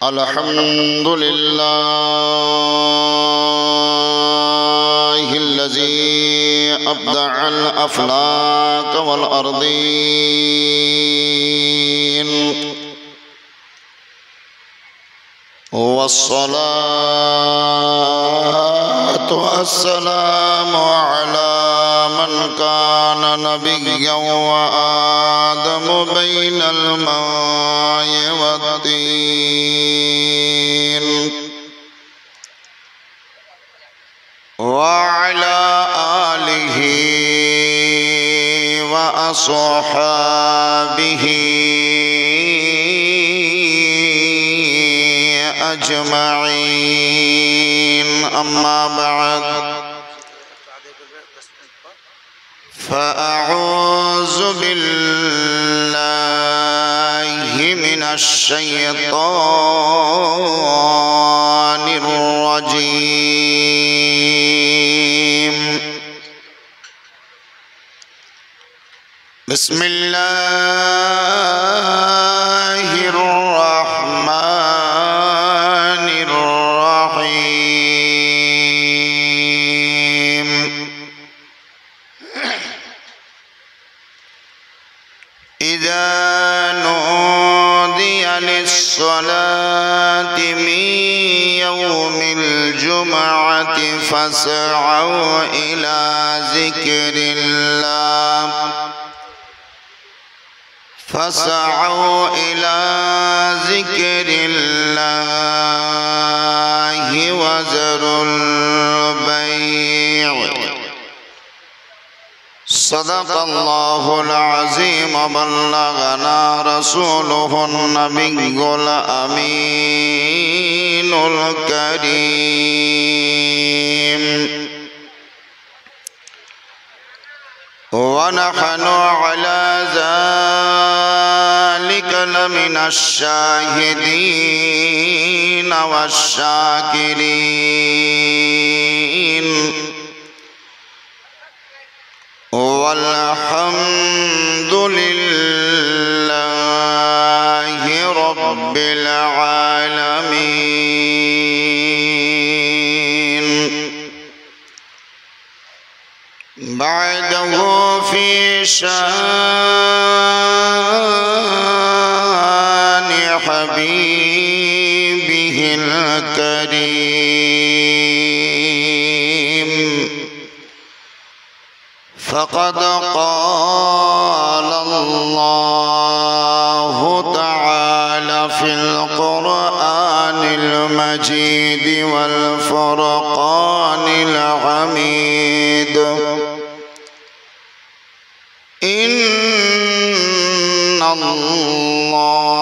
الحمد لله الذي أبدع الأفلاك والأرضين والصلاة والسلام على من كان نبيا وآدم بين الماء والطين وعلى آله وأصحابه أجمعين أما بعد فأعوذ بالله من الشيطان الرجيم بسم الله الرحمن الرحيم إذا نودي للصلاة من يوم الجمعة فاسعوا إلى ذكر الله وذروا البيع صدق الله العظيم وبلغنا رسوله النبي الأمين الكريم ونحن على ذلك لمن الشاهدين والشاكرين والحمد لله رب العالمين. بعده في شان حبيبه الكريم فقد قال الله تعالى في القرآن المجيد والفرقان الحميد إن الله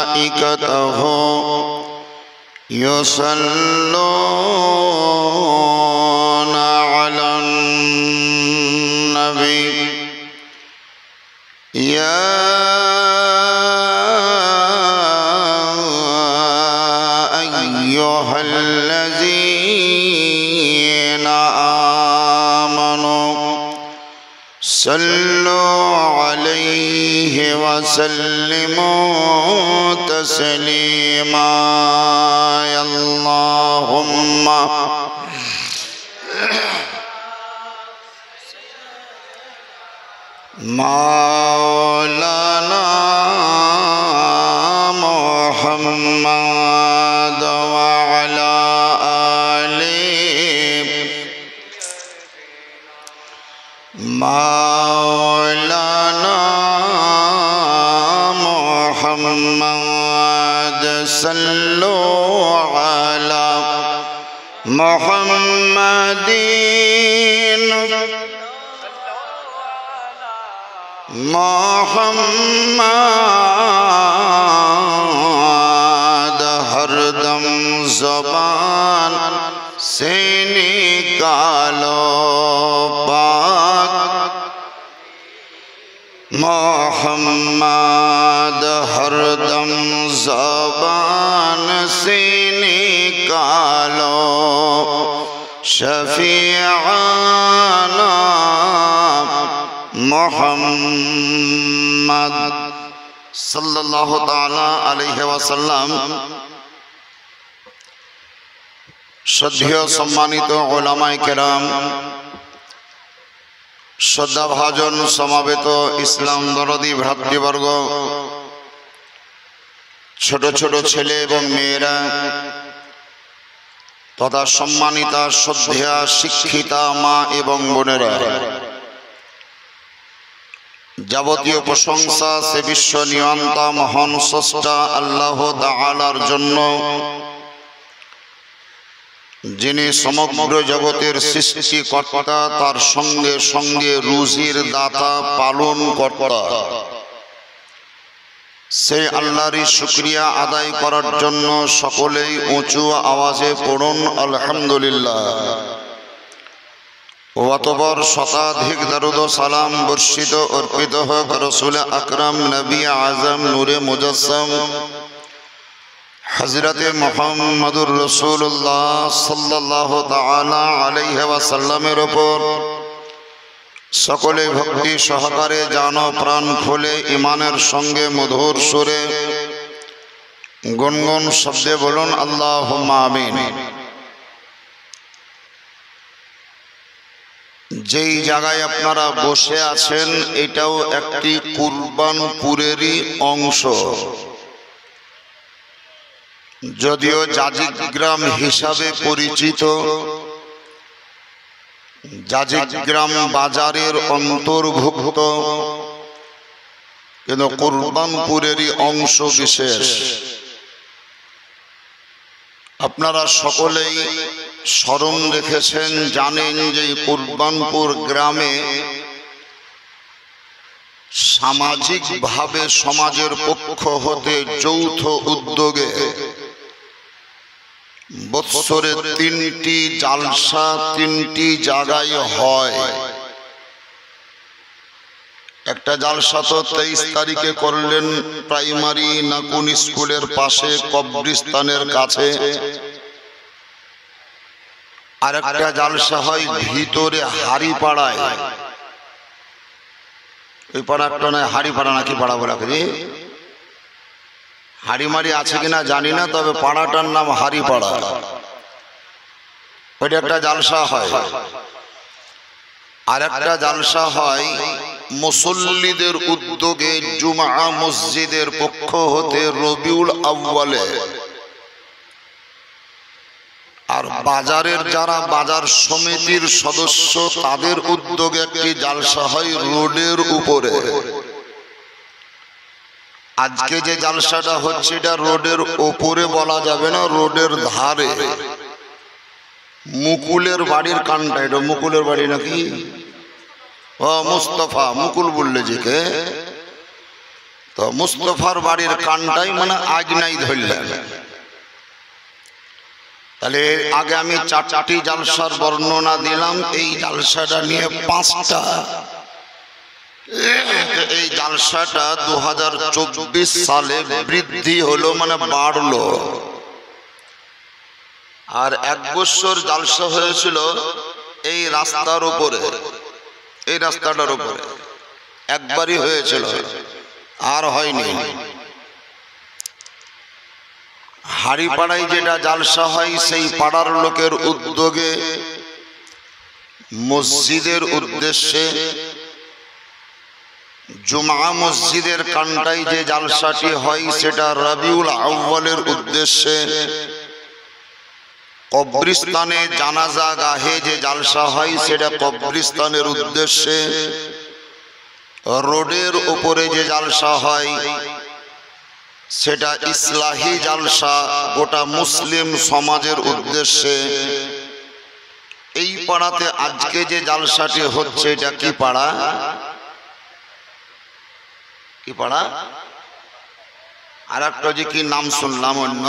وملائكته يصلون على النبي يا أيها الذين آمنوا صلوا عليه وسلموا تسليما يا اللهم مولانا محمد وعلى آله مولانا محمد صلوا على محمد हर दम ज़बान से निकालो पाक मोहम्मद हर दम ज़बान से निकालो शफीआना मोहम्मद সাল্লাল্লাহু তাআলা আলাইহি ওয়াসাল্লাম। শ্রদ্ধেয় সম্মানিত উলামায়ে কেরাম, শ্রদ্ধাভাজন সমাবেত ইসলাম দরদী ভ্রাতৃবর্গ, ছোট ছোট ছেলে এবং মেয়েরা তথা সম্মানিতা শ্রদ্ধেয়া শিক্ষিতা মা এবং বোনেরা, যাবতীয় প্রশংসা সে বিশ্ব নিয়ন্তা মহান স্রষ্টা আল্লাহ তাআলার জন্য, যিনি সমগ্র জগতের সৃষ্টিকর্তা, তার সঙ্গে সঙ্গে রুজির দাতা, পালন কর্তা। সেই আল্লাহরই শুকরিয়া আদায় করার জন্য সকলেই উঁচু আওয়াজে পড়ুন আলহামদুলিল্লাহ। অতঃপর শতাধিক দরুদ ও সালাম বর্ষিত অর্পিত হোক রাসূল আকরাম নবী আজম নূরে মুজাসসাম হযরতে মুহাম্মদুর রাসূলুল্লাহ সাল্লাল্লাহু তাআলা আলাইহি ওয়াসাল্লামের উপর। সকলে ভক্তি সহকারে জানো প্রাণ খুলে ঈমানের সঙ্গে মধুর সুরে গুনগুন শব্দে বলুন আল্লাহুম্মা আমিন। যেই জায়গায় আপনারা বসে আছেন এটাও একটি কুরবানপুরেরই অংশ, যদিও জাজিগ্রাম হিসাবে পরিচিত, জাজিগ্রাম বাজারের অন্তর্ভুক্ত, কিন্তু কুরবানপুরেরই অংশ বিশেষ। আপনারা সকলেই স্মরণ রেখেছেন, জানেন যে কুরবানপুর গ্রামে সামাজিকভাবে সমাজের পক্ষ হতে যৌথ উদ্যোগে বৎসরে 3টি জালসা 3টি জায়গায় হয়। একটা জালসা তো 23 তারিখে করলেন প্রাইমারি নাকুন স্কুলের পাশে কবরস্থানের কাছে, আর একটা জালসা হয় ভিতরে হাড়িপাড়ায়। ওই পাড়া একটা নয়, হাড়িপাড়া নাকি পাড়া বলা করি, হাড়িমারি আছে কিনা জানি না, তবে পাড়াটার নাম হাড়িপাড়া। ওইটা একটা জালসা হয়। আর একটা জালসা হয় মুসল্লিদের উদ্যোগে জুমা মসজিদের পক্ষ হতে রবিউল আউয়ালে। আর বাজারের যারা বাজার সমিতির সদস্য তাদের উদ্যোগে একটি জালসা হয় রোডের উপরে। আজকে যে জালসাটা হচ্ছে এটা রোডের উপরে বলা যাবে না, রোডের ধারে। মুকুলের বাড়ির কানটা, এটা মুকুলের বাড়ি নাকি? ও মুস্তফা, মুকুল বললে যে কে, তো মুস্তফার বাড়ির কানটাই মানে আগনাই ধরলেন। তাহলে আগে আমি 4টি জালসার বর্ণনা দিলাম, এই জালসাটা নিয়ে 5টা। এই জালসাটা 2024 সালে বৃদ্ধি হলো, মানে বাড়লো। আর 1 বছর জালসা হয়েছিল এই রাস্তার উপরে, এই রাস্তাটার উপরে একবারই হয়েছিল, আর হয়নি। হাড়িপাড়ায় যেটা জালসা হয় সেই পাড়ার লোকের উদ্যোগে মসজিদের উদ্দেশ্যে জুমা মসজিদের কানটায় যে জালসাটি হয় সেটা রবিউল আউয়ালের উদ্দেশ্যে, কবরস্থানে জানাজা গাহে যে জালসা হয় সেটা কবরস্থানের উদ্দেশ্যে, রোডের উপরে যে জালসা হয় সেটা ইসলাহি জালসা গোটা মুসলিম সমাজের উদ্দেশ্যে। এই পাড়াতে আজকে যে জালসাটি হচ্ছে এটা কি পাড়া? কি পাড়া? আর একটা যে কি নাম শুনলাম অন্য,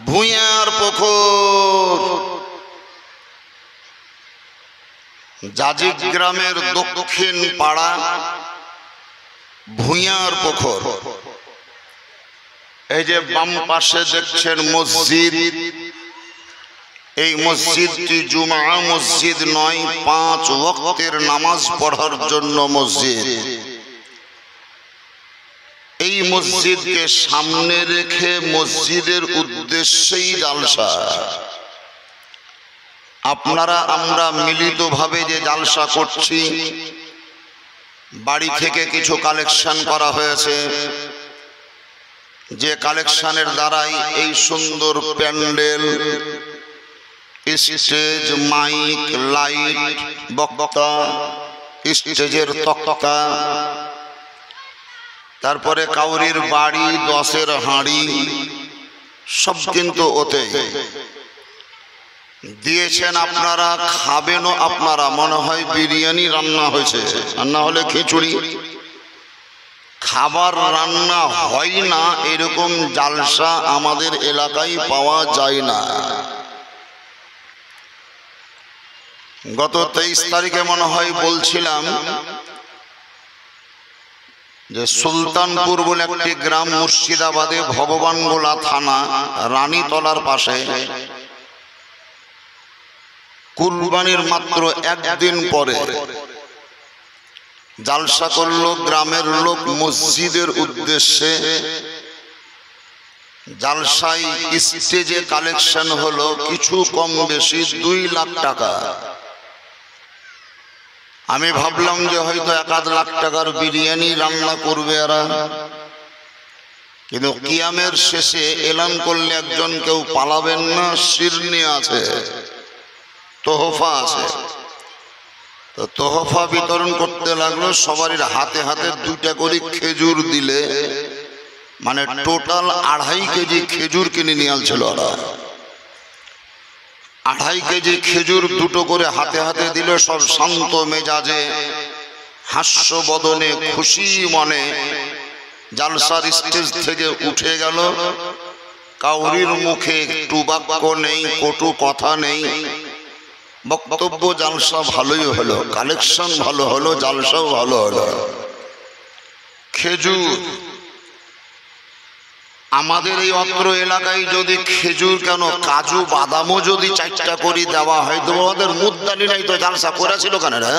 ভুঁইয়ার পুকুর। জাজিগ্রামের দক্ষিণ পাড়া ভুঁইয়ার পুকুর। এই যে বাম পাশে দেখছেন মসজিদ, এই মসজিদটি জুমা মসজিদ নয়, 5 ওয়াক্তের নামাজ পড়ার জন্য মসজিদ। এই মসজিদকে সামনে রেখে মসজিদের উদ্দেশ্যেই জালসা। আপনারা আমরা মিলিতভাবে যে জালসা করছি, বাড়ি থেকে কিছু কালেকশন করা হয়েছে, যে কালেকশনের দ্বারাই এই সুন্দর প্যান্ডেল, স্টেজ, মাইক, লাইট, বক্তা, স্টেজের তক্তা, তারপরে কাউরির বাড়ি, 10-এর হাঁড়ি, সব কিন্তু ওতে দিয়েছেন। আপনারা খাবেনও, আপনারা মনে হয় বিরিয়ানি রান্না হয়েছে, আর না হলে খিচুড়ি। খাবার রান্না হয় না এরকম জালসা আমাদের এলাকায় পাওয়া যায় না। গত 23 তারিখে মনে হয় বলছিলাম যে সুলতানপুর বলে একটি গ্রাম মুর্শিদাবাদে, ভগবানগোলা থানা, রানীতলার পাশে, কুরবানির মাত্র একদিন পরে জালসা করলো গ্রামের লোক মসজিদের উদ্দেশ্যে। জালসায় স্টেজে কালেকশন হলো কিছু কম বেশি 2 লাখ টাকা। আমি ভাবলাম যে হয়তো 1-2 লাখ টাকার বিরিয়ানি রান্না করবে এরা, কিন্তু কিয়ামের শেষে এলান করলে একজন কেউ পালাবেন না, শিরনি আছে, তোহফা আছে। তো তোহফা বিতরণ করতে লাগলো, সবারই হাতে হাতে 2টা করে খেজুর দিলে, মানে টোটাল 2.5 কেজি খেজুর কিনে নিয়ে আসছিল ওরা। 2.5 কেজি খেজুর 2টো করে হাতে হাতে দিল। সব শান্ত মেজাজে, হাস্য বদনে, খুশি মনে জালসার স্টেজ থেকে উঠে গেল। কাউরির মুখে একটু বাক্য নেই, কটু কথা নেই। বক্তব্য জালসা ভালোই হলো, কালেকশন ভালো হলো, জালসাও ভালো হলো। খেজুর আমাদের এই অত্র এলাকায় যদি খেজুর কেন কাজু বাদামও যদি 4টা করে দেওয়া হয়, তো ওদের মুদ্দানি নাই, তো জালসা করেছিল কেন রে?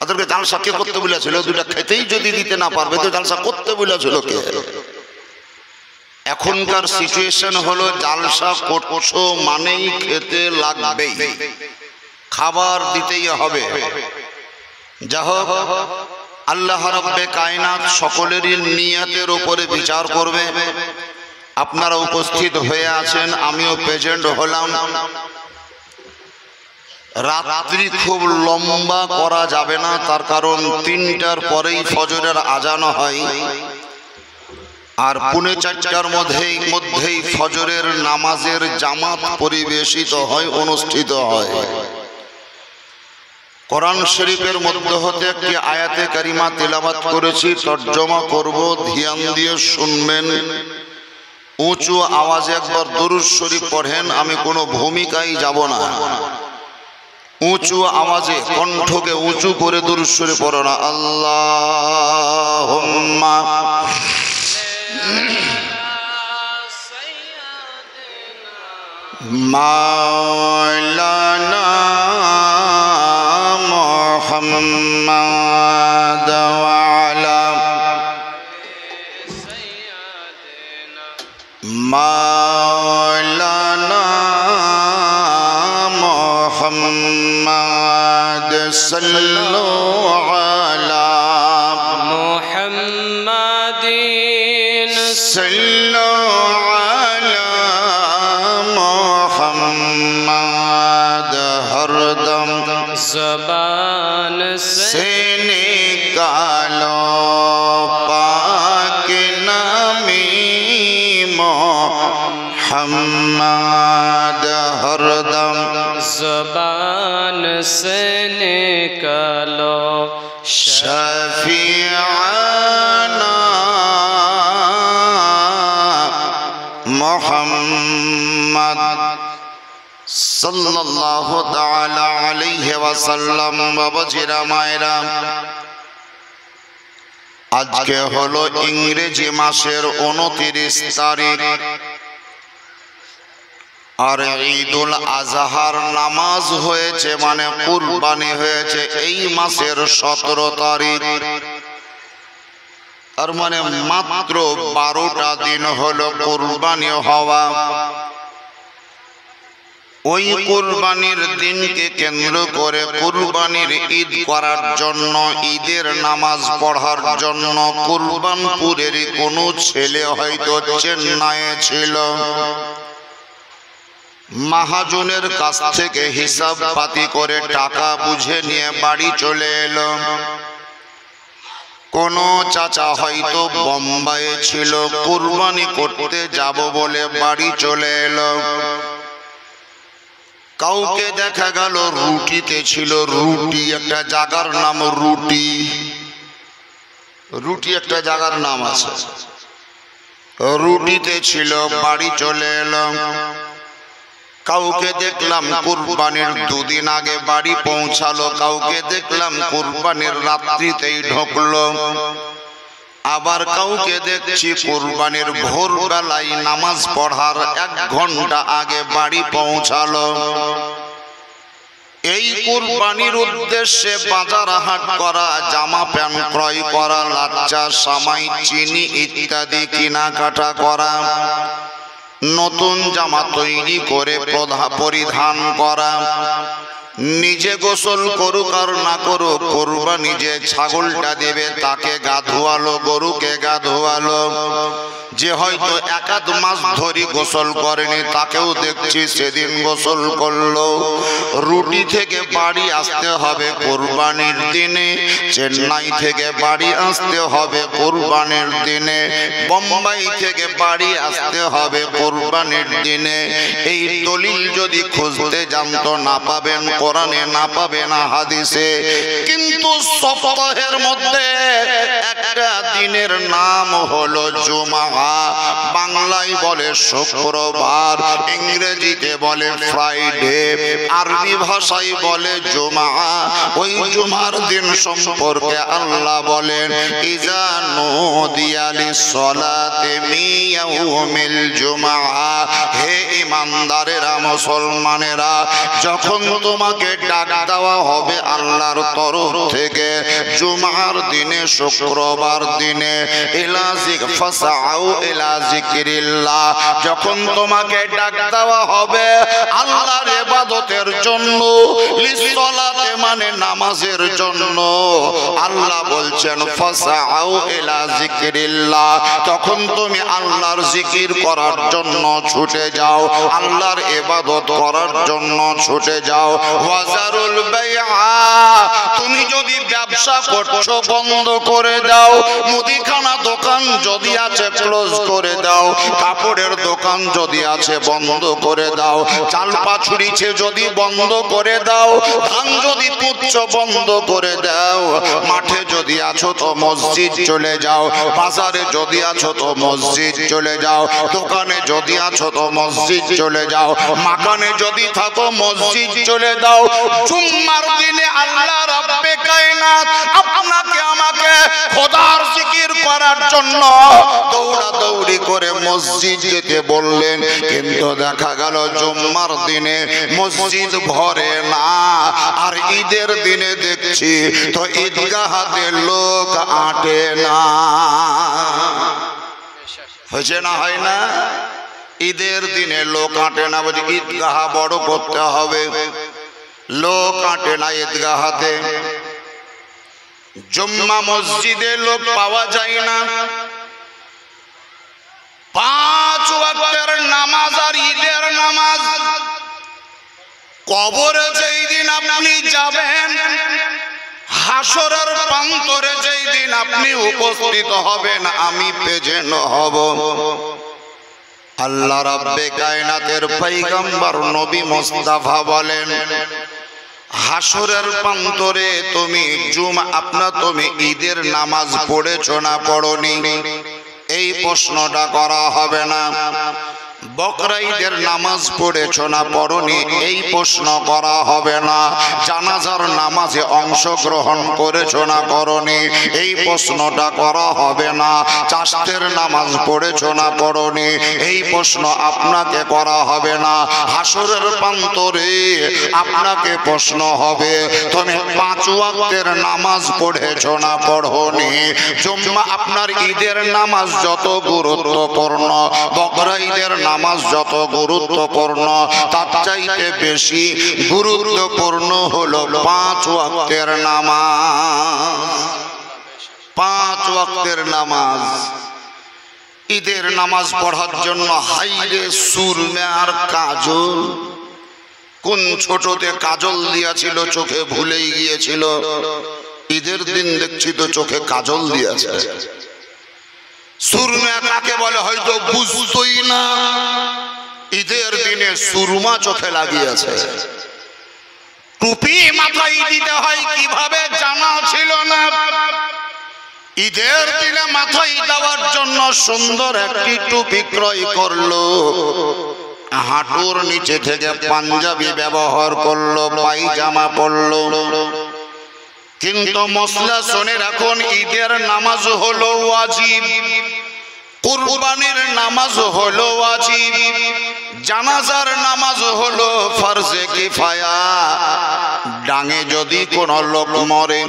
ওদেরকে জালসা কে করতে বলেছিল? 2টা খেতেই যদি দিতে না পারবে তো জালসা করতে বলেছিল কে? এখনকার সিচুয়েশন হলো জালসা করছো মানেই খেতে লাগবেই, খাবার দিতেই হবে। যা হোক, আল্লাহ রাব্বে কায়নাত সকলেরই নিয়তের উপরে বিচার করবে। আপনারা উপস্থিত হয়ে আছেন, আমিও প্রেজেন্ট হলাম। রাত্রি খুব লম্বা করা যাবে না, তার কারণ 3টার পরেই ফজরের আজান হয়, আর 3:45টার মধ্যেই ফজরের নামাজের জামাত পরিবেশিত হয়, অনুষ্ঠিত হয়। কোরআন শরীফের মধ্যে হতে একটি আয়াতে কারিমা তেলাওয়াত করেছি, তর্জমা করব, ধ্যান দিয়ে শুনবেন। উঁচু আওয়াজে একবার দুরূদ শরীফ পড়েন, আমি কোনো ভূমিকায় যাব না। উঁচু আওয়াজে কণ্ঠকে উঁচু করে দুরূদ শরীফ পড়ো না। আল্লাহুম্মা মাওলানা মুহাম্মাদ ওয়া আলা মাওলানা মুহাম্মাদ সাল্লাল্লাহু আলা মুহাম্মাদিন সাল্লাল্লাহু আলা মুহাম্মাদ হরদম ज़बान से निकालो पाक नामी मोहम्मद हरदम ज़बान से निकालो शफीआना मोहम्मद সাল্লাল্লাহু তাআলা আলাইহি ওয়াসাল্লাম। বাবাজিরা মায়েরা, আজকে হলো ইংরেজি মাসের 29 তারিখ, আর ঈদুল আজহার নামাজ হয়েছে, মানে কুরবানি হয়েছে এই মাসের 17 তারিখ। তার মানে মাত্র 12টা দিন হলো কুরবানি হওয়া। ওই কুরবানির দিনকে কেন্দ্র করে কুরবানির ঈদ করার জন্য, ঈদের নামাজ পড়ার জন্য কুরবানপুরের কোনো ছেলে হয়তো চেন্নাইয়ে ছিল, মহাজনের কাছ থেকে হিসাব পাতি করে টাকা বুঝে নিয়ে বাড়ি চলে এলো। কোন চাচা হয়তো বোম্বাইয়ে ছিল, কুরবানি করতে যাব বলে বাড়ি চলে এলো। কাউকে দেখা গেল রুটিতে ছিল, রুটি একটা জায়গার নাম, রুটি রুটি একটা জায়গার নাম আছে, রুটিতে ছিল, বাড়ি চলে এলো। কাউকে দেখলাম কুরবানির 2 দিন আগে বাড়ি পৌঁছালো, কাউকে দেখলাম কুরবানির রাত্রিতেই ঢুকলো, আবার কাউকে দেখছি কুরবানির ভোরবেলায় নামাজ পড়ার 1 ঘন্টা আগে বাড়ি পৌঁছালো। এই কুরবানির উদ্দেশ্যে বাজার হাট করা, জামা প্যান্ট ক্রয় করা, লাচ্চা সামাই চিনি ইত্যাদি কেনাকাটা করা, নতুন জামা তৈরি করে পরিধান করা, নিজে গোসল করুক আর না করুক, কুরবানি যে ছাগলটা দেবে তাকে গা ধোয়ালো, গরুকে গা ধোয়ালো। যে হয়তো 1-2 মাস ধরে গোসল করেনি তাকেও দেখছি সেদিন গোসল করলো। রুটি থেকে বাড়ি আসতে হবে কুরবানির দিনে, চেন্নাই থেকে বাড়ি আসতে হবে কুরবানির দিনে, বোম্বাই থেকে বাড়ি আসতে হবে কুরবানির দিনে। এই দলিল যদি খুঁজতে জানতো না পাবেন কোরআনে, না পাবেন হাদিসে। কিন্তু সপ্তাহের মধ্যে একটা দিনের নাম হলো জুমা, বাংলায় বলে শুক্রবার, ইংরেজিতে বলে ফ্রাইডে, আরবি ভাষায় বলে জুমা। ওই জুমার দিন সম্পর্কে আল্লাহ বলেন, ইজা নুদিয়া লিসসালাতি মিন ইয়াউমিল জুমা, হে ঈমানদারেরা, মুসলমানেরা, যখন তোমাকে ডাক দেওয়া হবে আল্লাহর তরফ থেকে জুমার দিনে, শুক্রবার দিনে, ইলা ফাসাউ ইলা যিকরিল্লাহ, যখন তোমাকে ডাক দেওয়া হবে আল্লাহর ইবাদতের জন্য, লিসসালাতে মানে নামাজের জন্য, আল্লাহ বলছেন ফাসাউ ইলা যিকরিল্লাহ, তখন তুমি আল্লাহর জিকির করার জন্য ছুটে যাও, আল্লাহর ইবাদত করার জন্য ছুটে যাও। ওয়াজারুল বাইআ, তুমি যদি ব্যবসা করছো বন্ধ করে দাও, মুদিখানা দোকান যদি আছে ক্লোজ করে দাও, কাপড়ের দোকান যদি আছে বন্ধ করে দাও, চাল পাছুরিছে যদি বন্ধ করে দাও, ধান যদি পুচ্ছ বন্ধ করে দাও, মাঠে যদি আছো তো মসজিদ চলে যাও, বাজারে যদি আছো তো মসজিদ চলে যাও, দোকানে যদি আছো তো মসজিদ চলে যাও, মাকানে যদি থাকো মসজিদ চলে দাও। জুম্মার দিনে আল্লাহ রাব্বে কায়নাত আপনাকে আমাকে খোদার জিকির করার জন্য দৌড়াদৌড়ি করে মসজিদ যেতে বললেন, কিন্তু দেখা গেল জুম্মার দিনে মসজিদ ভরে না। আর ঈদের দিনে দেখছি তো ঈদগাহতে লোক আটে না। হয়েছে না, হয় না? ঈদের দিনে লোক আটে না, বলছে ঈদগাহ বড় করতে হবে, লোক আটে না ঈদগাহতে। জুম্মা মসজিদে লোক পাওয়া যায় না। 5 ওয়াক্তের নামাজ আর ঈদের নামাজ, কবরে যেই দিন আপনি যাবেন, হাসরের প্রান্তরে যেই দিন আপনি উপস্থিত হবেন, আমি প্রেজেন্ট হব। আল্লাহ রাব্বে কায়নাতের পয়গম্বর নবী মুস্তাফা বলেন, হাসরের প্রান্তরে তুমি তুমি ঈদের নামাজ পড়েছো না পড়নি, এই প্রশ্নটা করা হবে না। বকরা ঈদের নামাজ পড়েছো না পড়নি এই প্রশ্ন করা হবে না। জানাজার নামাজে অংশগ্রহণ করেছো না করনি এই প্রশ্নটা করা হবে না। চাষতের নামাজ পড়েছো না পড়নি এই প্রশ্ন আপনাকে করা হবে না। হাসরের প্রান্তরে আপনাকে প্রশ্ন হবে তুমি 5 ওয়াক্তের নামাজ পড়েছো না পড়নি। জুম্মা আপনার ঈদের নামাজ যত গুরুত্বপূর্ণ, বকরা ঈদের নামাজ যত গুরুত্বপূর্ণ, তার চাইতে বেশি গুরুত্বপূর্ণ হলো 5 ওয়াক্তের নামাজ। 5 ওয়াক্তের নামাজ। ঈদের নামাজ পড়ার জন্য হাইরে সুরমে আর কাজল, কোন ছোটতে কাজল দিয়েছিল চোখে ভুলেই গিয়েছিল, ঈদের দিন দেখছি তো চোখে কাজল দিয়েছে। সুরমা কাকে বলে হয়তো বুঝতোই না, ঈদের দিনে সুরমা চোখে লাগিয়েছে। টুপি মাথায় দিতে হয় কিভাবে জানা ছিল না, ঈদের দিনে মাথায় দেওয়ার জন্য সুন্দর একটি টুপি ক্রয় করলো, হাঁটুর নিচে থেকে পাঞ্জাবি ব্যবহার করলো, পায়জামা পরলো। কিন্তু মশলা শুনে রাখুন, ঈদের নামাজ হলো ওয়াজিব, কুরবানির নামাজ হলো ওয়াজিব, জানাজার নামাজ হলো ফরজে কিফায়া। ডাঙে যদি কোনো লোক মরে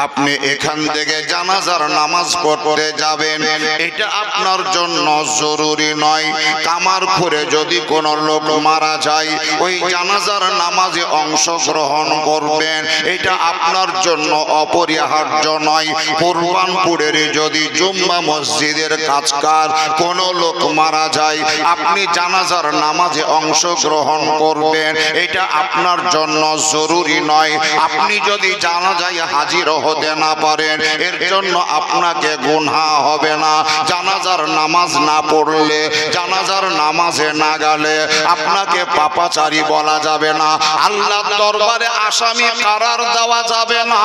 আপনি এখান থেকে জানাজার নামাজ পড়তে যাবেন, এটা আপনার জন্য জরুরি নয়। কামার করে যদি কোনো লোক মারা যায় ওই জানাজার নামাজে অংশগ্রহণ করবেন, এটা আপনার জন্য অপরিহার্য নয়। কুরবানপুরের যদি জুম্মা মসজিদের কাজকার কোনো লোক মারা যায় আপনি জানাজার নামাজে অংশগ্রহণ করবেন, এটা আপনার জন্য জরুরি নয়। আপনি যদি জানাজায় হাজির হতে না পারেন এর জন্য আপনাকে গুনাহ হবে না। জানাজার নামাজ না পড়লে, জানাজার নামাজে না গেলে আপনাকে পাপাচারী বলা যাবে না, আল্লাহর দরবারে আসামি কারার দেওয়া যাবে না।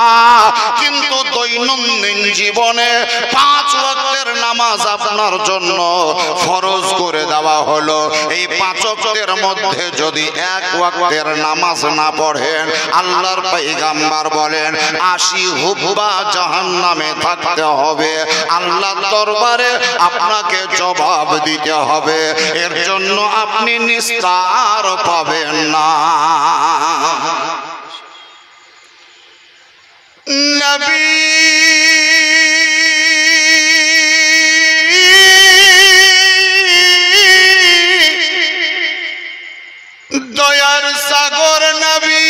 কিন্তু দৈনন্দিন জীবনে 5 ওয়াক্তের নামাজ আপনার জন্য ফরজ করে দেওয়া হলো। এই 5 ওয়াক্তের মধ্যে যদি 1 ওয়াক্তের নামাজ না পড়েন আল্লাহর পয়গম্বর বলেন 80 হুব্বা জাহান্নামে থাকতে হবে, আল্লাহর দরবারে আপনাকে জবাব দিতে হবে। এর জন্য আপনি নিস্তার পাবেন না। নবী দয়ার সাগর নবী,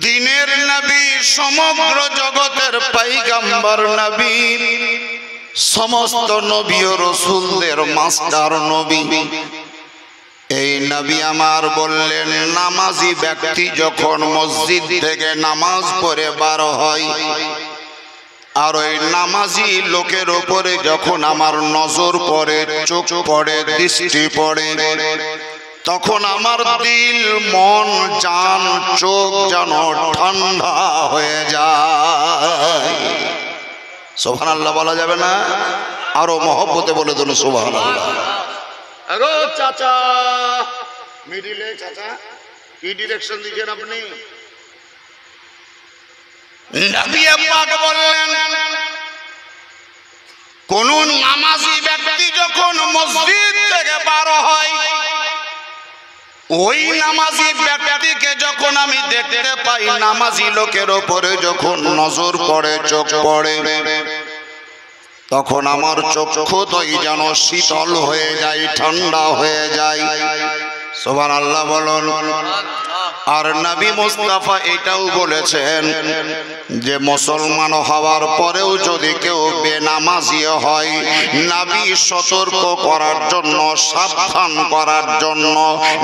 দিনের নবী, সমগ্র জগতের পয়গম্বর নবী, সমস্ত নবী ও রাসূলদের মাস্টার নবী। এই নবী আমার বললেন নামাজি ব্যক্তি যখন মসজিদ থেকে নামাজ পড়ে বার হয় আর ওই নামাজি লোকের উপরে যখন আমার নজর পড়ে, চোখ পড়ে, দৃষ্টি পড়ে, তখন আমার দিল, মন, জান, চোখ যেন ঠান্ডা হয়ে যায়। সুবহানাল্লাহ বলা যাবে না? আরো মহব্বতে বলে দিন সুবহানাল্লাহ। আগো চাচা, মিডিলে চাচা, কি ডিরেকশন দিয়েছেন আপনি? নবী পাক বললেন কোন নামাজি ব্যক্তি যখন মসজিদ থেকে বার হয় ওই নামাজি ব্যক্তিকে যখন আমি দেখতে পাই, নামাজি লোকের উপরে যখন নজর পড়ে, চোখ পড়ে, তখন আমার চক্ষুতই যেন শীতল হয়ে যায়, ঠান্ডা হয়ে যায়। সুবহানাল্লাহ বলুন। আর নবী মুস্তাফা এটাও বলেছেন যে মুসলমান হওয়ার পরেও যদি কেউ বেনামাজি হয়, নবী সতর্ক করার জন্য, সাবধান করার জন্য,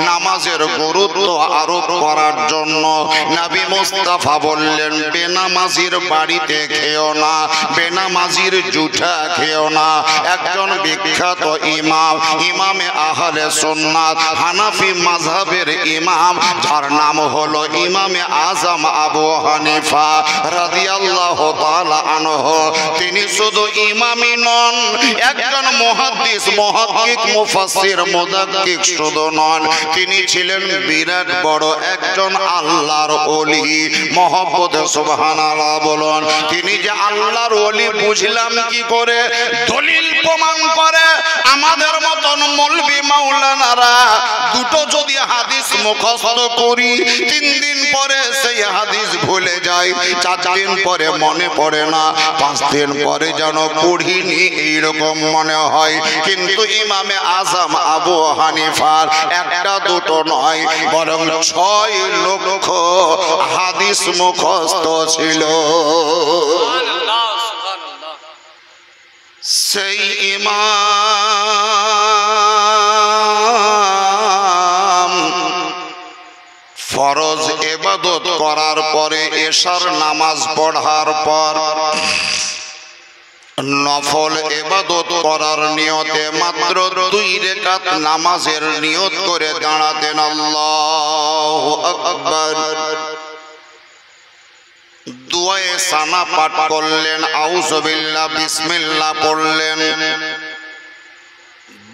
নামাজের গুরুত্ব আরোপ করার জন্য নবী মুস্তাফা বললেন বেনামাজির বাড়িতে খেও না, বেনামাজির জুঠা খেও না। একজন বিখ্যাত ইমাম, ইমামে আহলে সুন্নাত, হানাফি মাযহাবের ইমাম, যার নাম নাম হলো ইমামে আজম আবু হানিফা রাদিয়াল্লাহু তাআলা আনহু। তিনি শুধু ইমামই নন, একজন মুহাদ্দিস, মুহাক্কিক, মুফাসসির, মুদাক্কিক শুধু নন, তিনি ছিলেন বিরাট বড় একজন আল্লাহর ওলি। মহব্বতে সুবহানাল্লাহ বলুন। তিনি যে আল্লাহর ওলি বুঝলাম কি করে? দলিল প্রমাণ করে। আমাদের মতন মৌলভী মাওলানারা দুটো যদি হাদিস মুখস্থ করি, 3 দিন পরে সেই হাদিস ভুলে যায়, 4 দিন পরে মনে পড়ে না, 5 দিন পরে যেন পড়িনি এইরকম মনে হয়। কিন্তু ইমামে আজম আবু হানিফার একটা দুটো নয়, বরং 6 লক্ষ হাদিস মুখস্থ ছিল। সেই ইমাম ফরজ ইবাদত করার পরে, এশার নামাজ পড়ার পর নফল ইবাদত করার নিয়তে মাত্র 2 রাকাত নামাজের নিয়ত করে দাঁড়াতেন। আল্লাহু আকবার। দুআয়ে সানা পাঠ করলেন, আউযুবিল্লাহ বিসমিল্লাহ পড়লেন,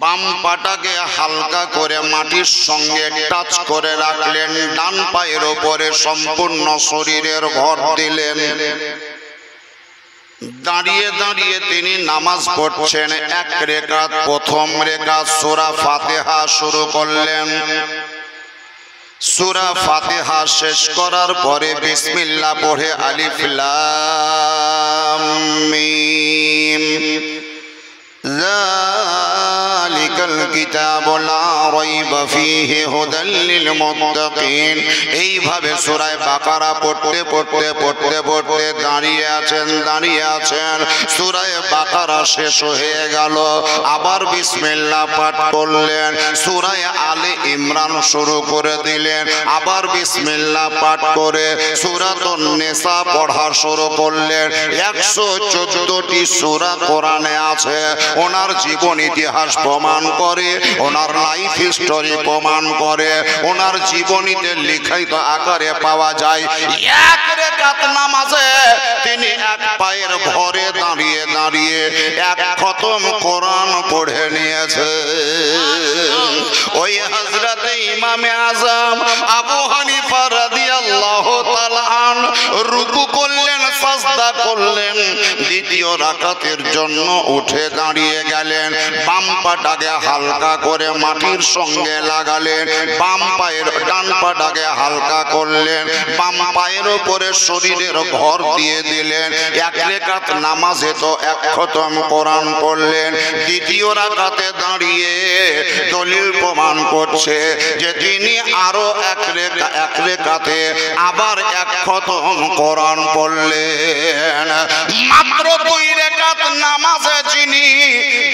বাম পাটাকে হালকা করে মাটির সঙ্গে টাচ করে রাখলেন, ডান পায়ের উপরে সম্পূর্ণ শরীরের ভর দিলেন। দাঁড়িয়ে দাঁড়িয়ে তিনি নামাজ পড়ছেন। 1 রাকাত, প্রথম রাকাত সূরা ফাতিহা শুরু করলেন। সূরা ফাতিহা শেষ করার পরে বিসমিল্লাহ পড়ে আলিফ লাম মিম যালিকাল কিতাবু লা রাইবা ফীহি হুদাল লিল মুত্তাকিন। এইভাবে সূরা বাকারা পড়তে পড়তে পড়তে পড়তে দাঁড়িয়ে আছেন। সূরা বাকারা শেষ হয়ে গেল, আবার বিসমিল্লাহ পাঠ করলেন। সূরা আলে ইমরান শুরু করে দিলেন, আবার বিসমিল্লাহ পাঠ করে সূরাতুন নিসা পড়া শুরু করলেন। 114টি সূরা কোরআনে আছে। ওনার জীবন ইতিহাস প্রমাণ করে, ওনার লাইফ হিস্টোরি প্রমাণ করে, ওনার জীবনীতে লিখিত আকারে পাওয়া যায়। 1 রাকাত নামাজে তিনি 1 পায়ের ভরে দাঁড়িয়ে দাঁড়িয়ে 1 খতম কোরআন পড়ে নিয়েছে। ওই হযরতে ইমামে আজম আবু হানিফা রাদিয়াল্লাহু তাআলা আন রুকু করলেন, সাজদা করলেন। দ্বিতীয় রাকাতের জন্য উঠে দাঁড়িয়ে গেলেন, বাম পাটাকে হালকা করে মাটির সঙ্গে লাগালেন, ডান পাটাকে হালকা করলেন, বাম পায়ের উপরে শরীরের ভর দিয়ে দিলেন। 1 রাকাত নামাজে তো 1 খতম কোরআন পড়লেন। দ্বিতীয় রাকাতে দাঁড়িয়ে দলিল প্রমাণ করছে যে তিনি আরো 1 রাকাতে আবার 1 খতম কোরআন পড়লেন। মাত্র 2 রাকাত নামাজে যিনি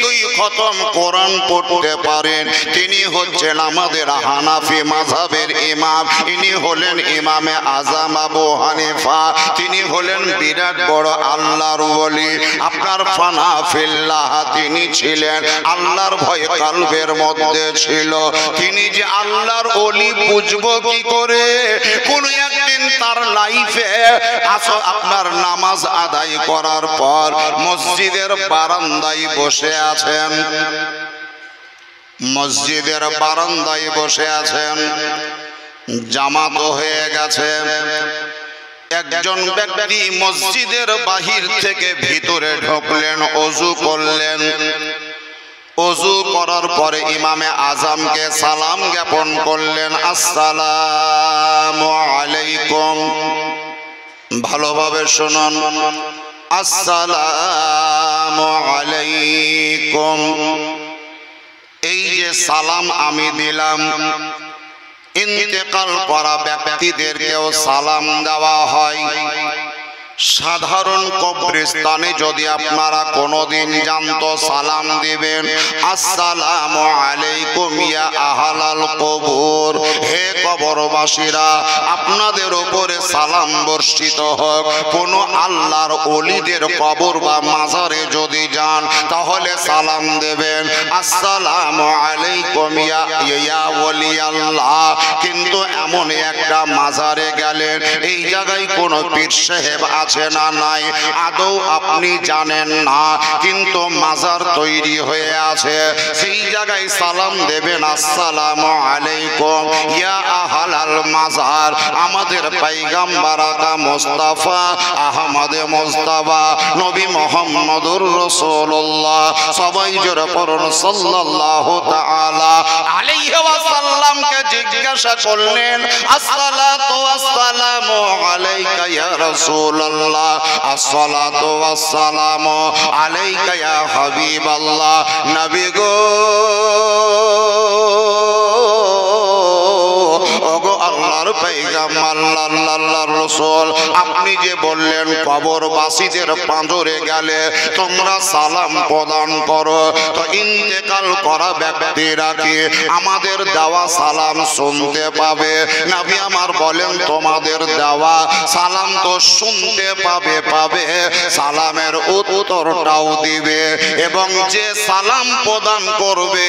2 খতম কোরআন পড়তে পারেন, তিনি হচ্ছেন আমাদের হানাফি মাযহাবের ইমাম। ইনি হলেন ইমামে আজম আবু হানিফা। তিনি হলেন বিরাট বড় আল্লাহর ওলি। আপনার ফানা ফিল্লাহ তিনি ছিলেন, আল্লাহর ভয় কলবের মধ্যে ছিল। তিনি যে আল্লাহর ওলি বুঝবো কি করে? কোন একদিন তার লাইফে আপনার নামাজ আদায় করার পর মসজিদের বারান্দায় বসে আছেন, মসজিদের বারান্দায় বসে আছেন, জামাত হয়ে গেছে। একজন ব্যক্তি মসজিদের বাহির থেকে ভিতরে ঢুকলেন, ওযু করলেন। ওযু করার পরে ইমামে আজমকে সালাম জ্ঞাপন করলেন, আসসালামু আলাইকুম। ভালোভাবে শুনুন, আসসালামু আলাইকুম। এই যে সালাম আমি দিলাম, ইন্তেকাল করা ব্যক্তিদেরকেও সালাম দেওয়া হয়। সাধারণ কবরস্থানে যদি আপনারা কোনোদিন জানতো সালাম দিবেন, আসসালামু আলাইকুম ইয়া আহলাল কবর, হে কবরবাসীরা আপনাদের উপরে সালাম বর্ষিত হোক। কোন আল্লাহর ওলিদের কবর বা মাজারে যদি যান তাহলে সালাম দেবেন, আসসালামু আলাইকুম ইয়া ওলি আল্লাহ। কিন্তু এমন একটা মাজারে গেলেন, এই জায়গায় কোনো পীর সাহেব আছে না নাই আদৌ আপনি জানেন না, কিন্তু মাজার তৈরি হয়ে আছে, সেই জায়গায় সালাম দেবেন, আসসালামু আলাইকুম ইয়া আহলাল মাজার। আমাদের পয়গম্বর আকা মুস্তাফা আহমদ মুস্তাফা নবী মুহাম্মদুর রাসূলুল্লাহ, সবাই জোরে পড়ুন সাল্লাল্লাহু তাআলা আলাইহি ওয়াসাল্লামকে জিজ্ঞাসা করলেন, আসসালাতু ওয়াসসালামু আলাইকা ইয়া রাসূলুল্লাহ, আসসালাতু ওয়াসসালামু আলাইকা ইয়া হাবিবাল্লাহ। নবী গো, ওগো আল্লাহর পয়গম্বর, আল্লাহর রাসূল, আপনি যে বললেন কবরবাসীদের পাঁজরে গেলে তোমরা সালাম প্রদান করো, তো ইন্তেকাল করা ব্যক্তিরা কি আমাদের দেওয়া সালাম শুনতে পাবে? নবী আমার বলেন, তোমাদের দেওয়া সালাম তো শুনতে পাবে, সালামের উত্তরটাও দিবে, এবং যে সালাম প্রদান করবে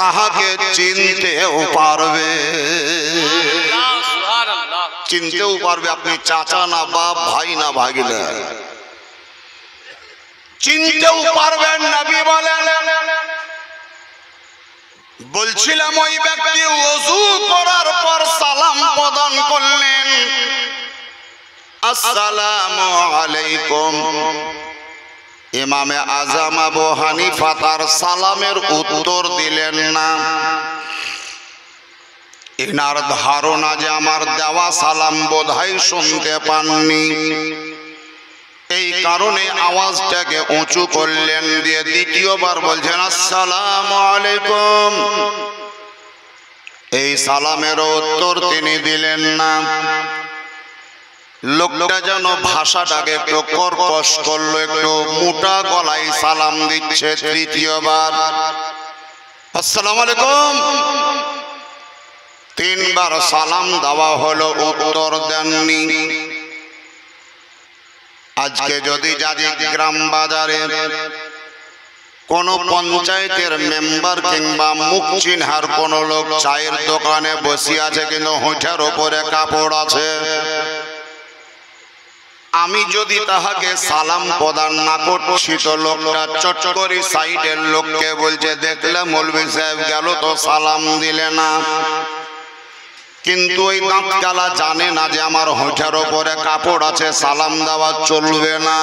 তাহাকে চিনতেও পারবে, চিনতেও পারবে। আপনি চাচা না বাপ, ভাই না ভাগিনা, চিনতেও পারবেন। নবী বলেন, বলছিলাম ওই ব্যক্তি ওযু করার পর সালাম প্রদান করলেন, আসসালামু আলাইকুম। ইমামে আজম আবু হানিফা তার সালামের উত্তর দিলেন না। এনার ধারণা যে আমার দেওয়া সালাম বোধহয় শুনতে পাননি, এই কারণে আওয়াজটাকে উঁচু করলেন, দিয়ে দ্বিতীয়বার বলছেন, আসসালামু আলাইকুম। এই সালামের উত্তর তিনি দিলেন না। লোকটা যেন ভাষাটাকে একটু কর্কশ করলো, একটু মোটা গলায় সালাম দিচ্ছে তৃতীয়বার, আসসালামু আলাইকুম। তিনবার সালাম দেওয়া হলো, উত্তর দেননি। আজকে যদি গ্রাম বাজারে কোন পঞ্চায়েতের মেম্বার কিংবা মুখ চিনহার কোন লোক চায়ের দোকানে বসে আছে, কিন্তু হোঁঠার উপরে কাপড় আছে, আমি যদি তাহাকে সালাম প্রদান না করছি তো লোকটা চট করে সাইডের লোককে বলছে, দেখলে মৌলভী সাহেব গেল তো সালাম দিলে না। কিন্তু ওই দাঁতকালা জানে না যে আমার হোঁঠার উপরে কাপড় আছে, সালাম দেওয়া চলবে না,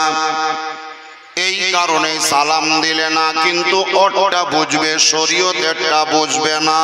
এই কারণে সালাম দিলে না। কিন্তু ওটা বুঝবে, শরীয়তেরটা বুঝবে না।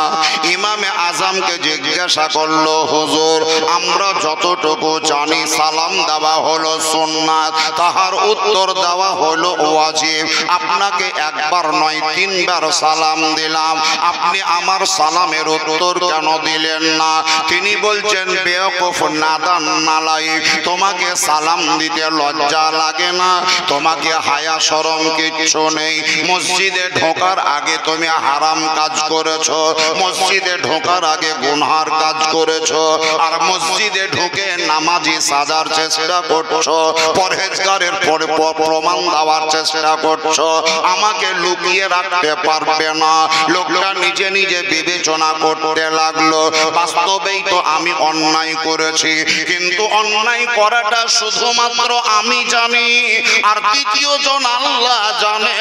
ইমামে আজমকে জিজ্ঞাসা করলো, হুজুর আমরা যতটুকু জানি সালাম দেওয়া হলো সুন্নাত, তাহার উত্তর দেওয়া হলো ওয়াজিব। আপনাকে একবার নয় তিনবার সালাম দিলাম, আপনি আমার সালামের উত্তর কেন দিলেন না? তিনি বলছেন, বেওকুফ নাদান নালায়েক, তোমাকে সালাম দিতে লজ্জা লাগে না? তোমাকে হায়া শরম কিচ্ছু নেই? মসজিদে ঢোকার আগে তুমি হারাম কাজ করেছো, মসজিদে ঢোকার আগে গুনহার কাজ করেছো, আর মসজিদে ঢুকে নামাজি সাজার চেষ্টা করছো, পরহেজগারের প্রমাণ দেওয়ার চেষ্টা করছো, আমাকে লুকিয়ে রাখতে পারবে না। লোকটা নিজে নিজে বিবেচনা করতে লাগলো, বাস্তবেই তো আমি অন্যায় করেছি, কিন্তু অন্যায় করাটা শুধুমাত্র আমি জানি, আর দ্বিতীয় জন আল্লাহ জানে।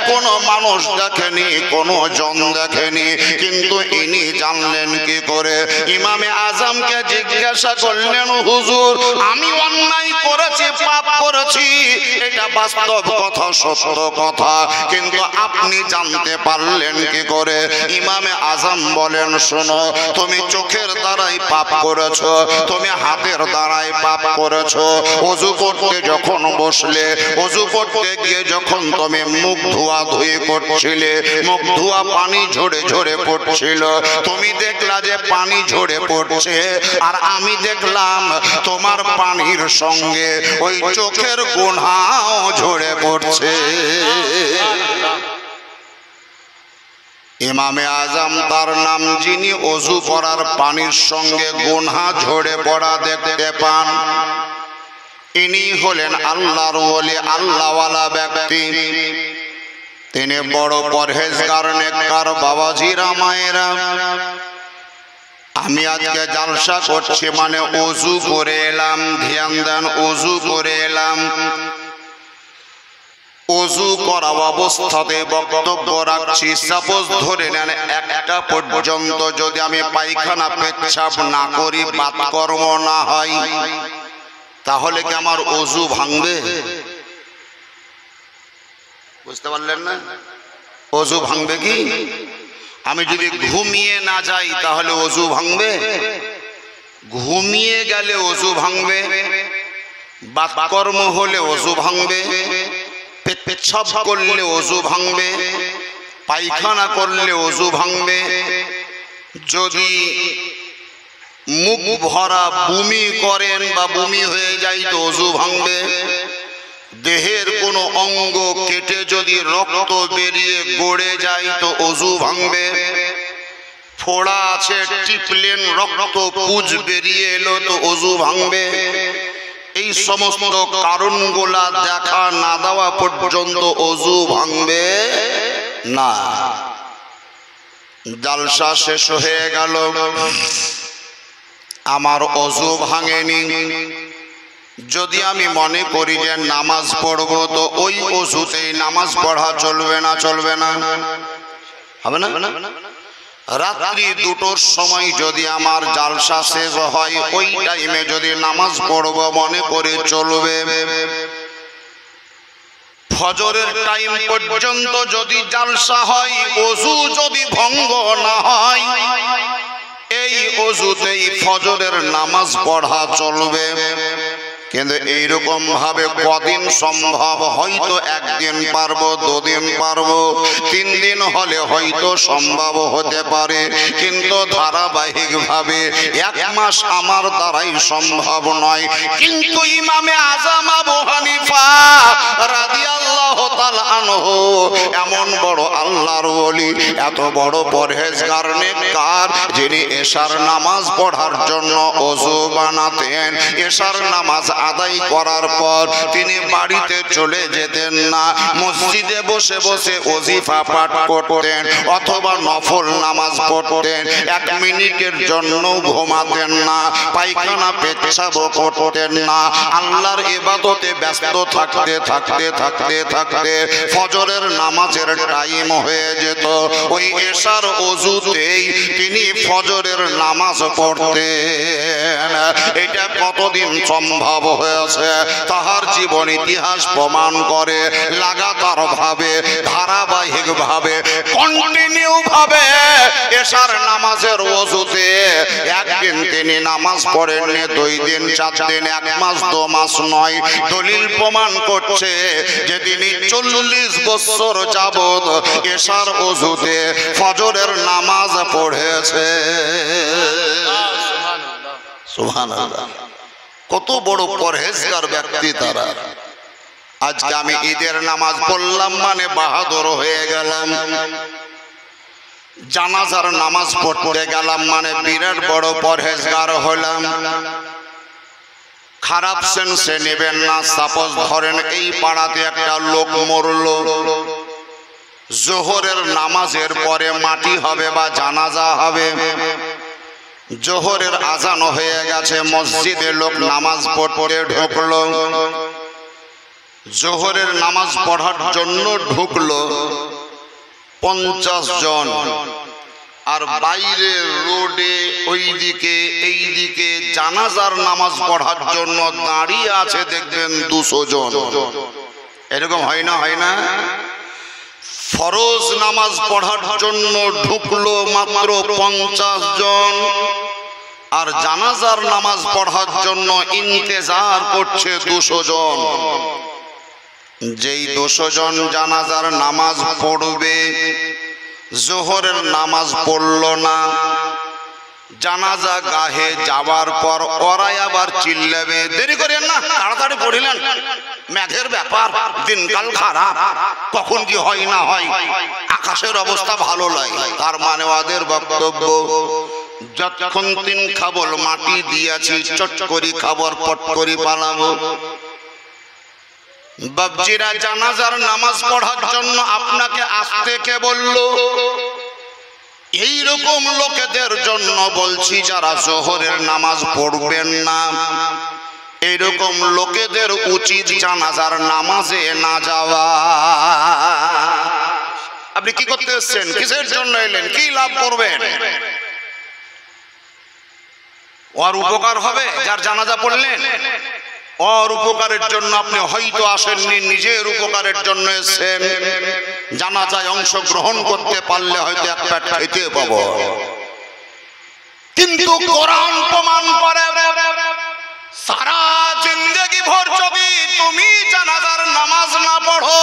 কোন মানুষ দেখেনি, কোন জন দেখেনি, কিন্তু ইনি জানলেন কি করে? ইমামে আজমকে জিজ্ঞাসা করলেন, হুজুর আমি অন্যায় করেছি, পাপ করেছি, এটা বাস্তব কথা, সত্য কথা, কিন্তু আপনি জানতে পারলেন কি করে? ইমামে আজম বলেন, শোনো, তুমি চোখের দ্বারাই পাপ করেছো, তুমি হাতের দ্বারাই পাপ করেছো। ওযু করতে যখন বসলে, ওযু করতে দিয়ে যখন তুমি মুখ ধোয়া-ধুয়ি করছিলে, মুখ ধোয়া পানি ঝরে ঝরে পড়ছিল, তুমি দেখলা যে পানি ঝরে পড়ছে, আর আমি দেখলাম তোমার পানির সঙ্গে ওই চোখের গুনাহও ঝরে পড়ছে। ইমামে আজম তার নাম, যিনি ওযু করার পানির সঙ্গে গুনাহ ঝরে পড়া দেখতে পান, ইনি হলেন আল্লাহর ওলি, আল্লাহওয়ালা ব্যক্তি। তিনি বড় পরহেজগার, নেককার বাবাজিরা, মায়েরা। আমি আজকে জালসা করছি মানে ওযু করে এলাম, ধ্যান দেন, ওযু করে এলাম। ওযু করা অবস্থাতে বক্তব্য রাখছি। সাপোজ ধরে নেন একটা পর্যন্ত যদি আমি পায়খানা পেচ্ছাপ না করি, বাতকর্ম না হয়, তাহলে কি আমার ওযু ভাঙবে? বুঝতে পারলেন না? ওযু ভাঙবে কি? আমি যদি ঘুমিয়ে না যাই তাহলে ওযু ভাঙবে? ঘুমিয়ে গেলে ওযু ভাঙবে, বাতকর্ম হলে ওযু ভাঙবে, পেচ্ছাপ করলে ওযু ভাঙবে, পায়খানা করলে ওযু ভাঙবে, যদি মুখ ভরা বমি করেন বা বমি হয়ে যায় তো ওযু ভাঙবে, দেহের কোনো অঙ্গ কেটে যদি রক্ত বেরিয়ে গড়ে যায় তো ওযু ভাঙবে, ফোড়া আছে টিপলেন রক্ত পুজ বেরিয়ে এলো তো ওযু ভাঙবে। এই সমস্ত কারণগুলা দেখা না দেওয়া পর্যন্ত ওযু ভাঙবে না। জালসা শেষ হয়ে গেল, আমার ওযু ভাঙেনি, যদি আমি মনে করি যে নামাজ পড়বো তো ওই ওযুতেই নামাজ পড়া চলবে না? চলবে না? হবে না? রাত্রি 2টোর সময় যদি আমার জালসা শেষ হয়, ওই টাইমে যদি নামাজ পড়বো মনে করে চলবে। ফজরের টাইম পর্যন্ত যদি জালসা হয়, ওযু যদি ভঙ্গ না হয়, এই ওযুতেই ফজরের নামাজ পড়া চলবে। কিন্তু এইরকম ভাবে কদিন সম্ভব? হয়তো একদিন পারবো, 2 দিন পারবো, 3 দিন হলে হয়তো সম্ভব হতে পারে, কিন্তু ধারাবাহিক ভাবে 1 মাস আমার দ্বারাই সম্ভব নয়। কিন্তু ইমামে আজম আবু হানিফা রাদিয়াল্লাহু তাআলা আনহু এমন বড় আল্লাহর ওলি, এত বড় পরহেজগার, নেককার, যিনি এশার নামাজ পড়ার জন্য ওযু বানাতেন, এশার নামাজ আদায় করার পর তিনি বাড়িতে চলে যেতেন না, মসজিদে বসে বসে ওজিফা পাঠ করতেন অথবা নফল নামাজ পড়তেন, 1 মিনিটের জন্য ঘুমাতেন না, পায়খানা পেচ্ছাব করতেন না, আল্লাহর ইবাদতে ব্যস্ত থাকতে থাকতে থাকতে থাকতে ফজরের নামাজের টাইম হয়ে যেত। ওই এশার ওযুতেই তিনি ফজরের নামাজ পড়তেন। এটা কতদিন সম্ভব হয়েছে? তাহার জীবন ইতিহাস প্রমাণ করে। লাগাতার ভাবে, ধারাবাহিক ভাবে, কন্টিনিউ ভাবে এশার নামাজের ওযুতে একদিন তিনি নামাজ পড়েননি, 2 দিন, 4 দিন, 1 মাস, 2 মাস নয়। দলিল প্রমাণ করছে যে তিনি 40 বছর যাবত এশার ওযুতে ফজরের নামাজ পড়েছে। সুবহানাল্লাহ। কত বড় পরহেজগার ব্যক্তি তারা। আজকে আমি ঈদের নামাজ পড়লাম মানে বাহাদুর হয়ে গেলাম, জানাজার নামাজ পড়তে গেলাম মানে বিরাট বড় পরহেজগার হলাম। খারাপ সেন্সে নেবেন না। সাপোজ ধরেন এই পাড়াতে একটা লোক মরলো, জোহরের নামাজের পরে মাটি হবে বা জানাজা হবে, জোহরের আজান হয়ে গেছে, মসজিদে লোক নামাজ পড়তে ঢুকলো, জোহরের নামাজ পড়ার জন্য ঢুকলো 50 জন, আর বাইরে রোডে ওইদিকে এইদিকে জানাজার নামাজ পড়ার জন্য দাঁড়িয়ে আছে দেখবেন 200 জন। এরকম হয় না? হয় না? ফরজ নামাজ পড়ার জন্য ঢুকলো মাত্র 50 জন, আর জানাজার নামাজ পড়ার জন্য ইন্তেজার করছে 200 জন। যেই 200 জন জানাজার নামাজ পড়বে, জোহরের নামাজ পড়লো না, জানাজা গাহে যাওয়ার পর ওরাই আবার চিল্লাবে, দেরি করেন না, তাড়াতাড়ি পড়িলেন, মেঘের ব্যাপার, দিনকাল খারাপ, কখন কি হয় না হয়, আকাশের অবস্থা ভালো লাগে। তার মানে ওদের বক্তব্য, যতক্ষণ তিন খাবল মাটি দিয়েছি, চট করি খাবার, পট করি পালাবো। বাবজিরা, জানাজার নামাজ পড়ার জন্য আপনাকে আসতে কে বললো? এই রকম লোকেদের জন্য বলছি, যারা জোহরের নামাজ পড়বেন না, এইরকম লোকেদের উচিত জানাজার নামাজে না যাওয়া। আপনি কি করতে এসেছেন? কিসের জন্য এলেন? কি লাভ করবেন? ওর উপকার হবে যার জানাজা পড়লেন? ওর উপকারের জন্য আপনি হয়তো আসেননি, নিজের উপকারের জন্য এসেছেন। জানাজায় অংশগ্রহণ করতে পারলে হয়তো এক পেট খেতে পাবো, কিন্তু কোরআন প্রমাণ করে সারা জিন্দেগি ভর যদি তুমি জানাজার নামাজ না পড়ো,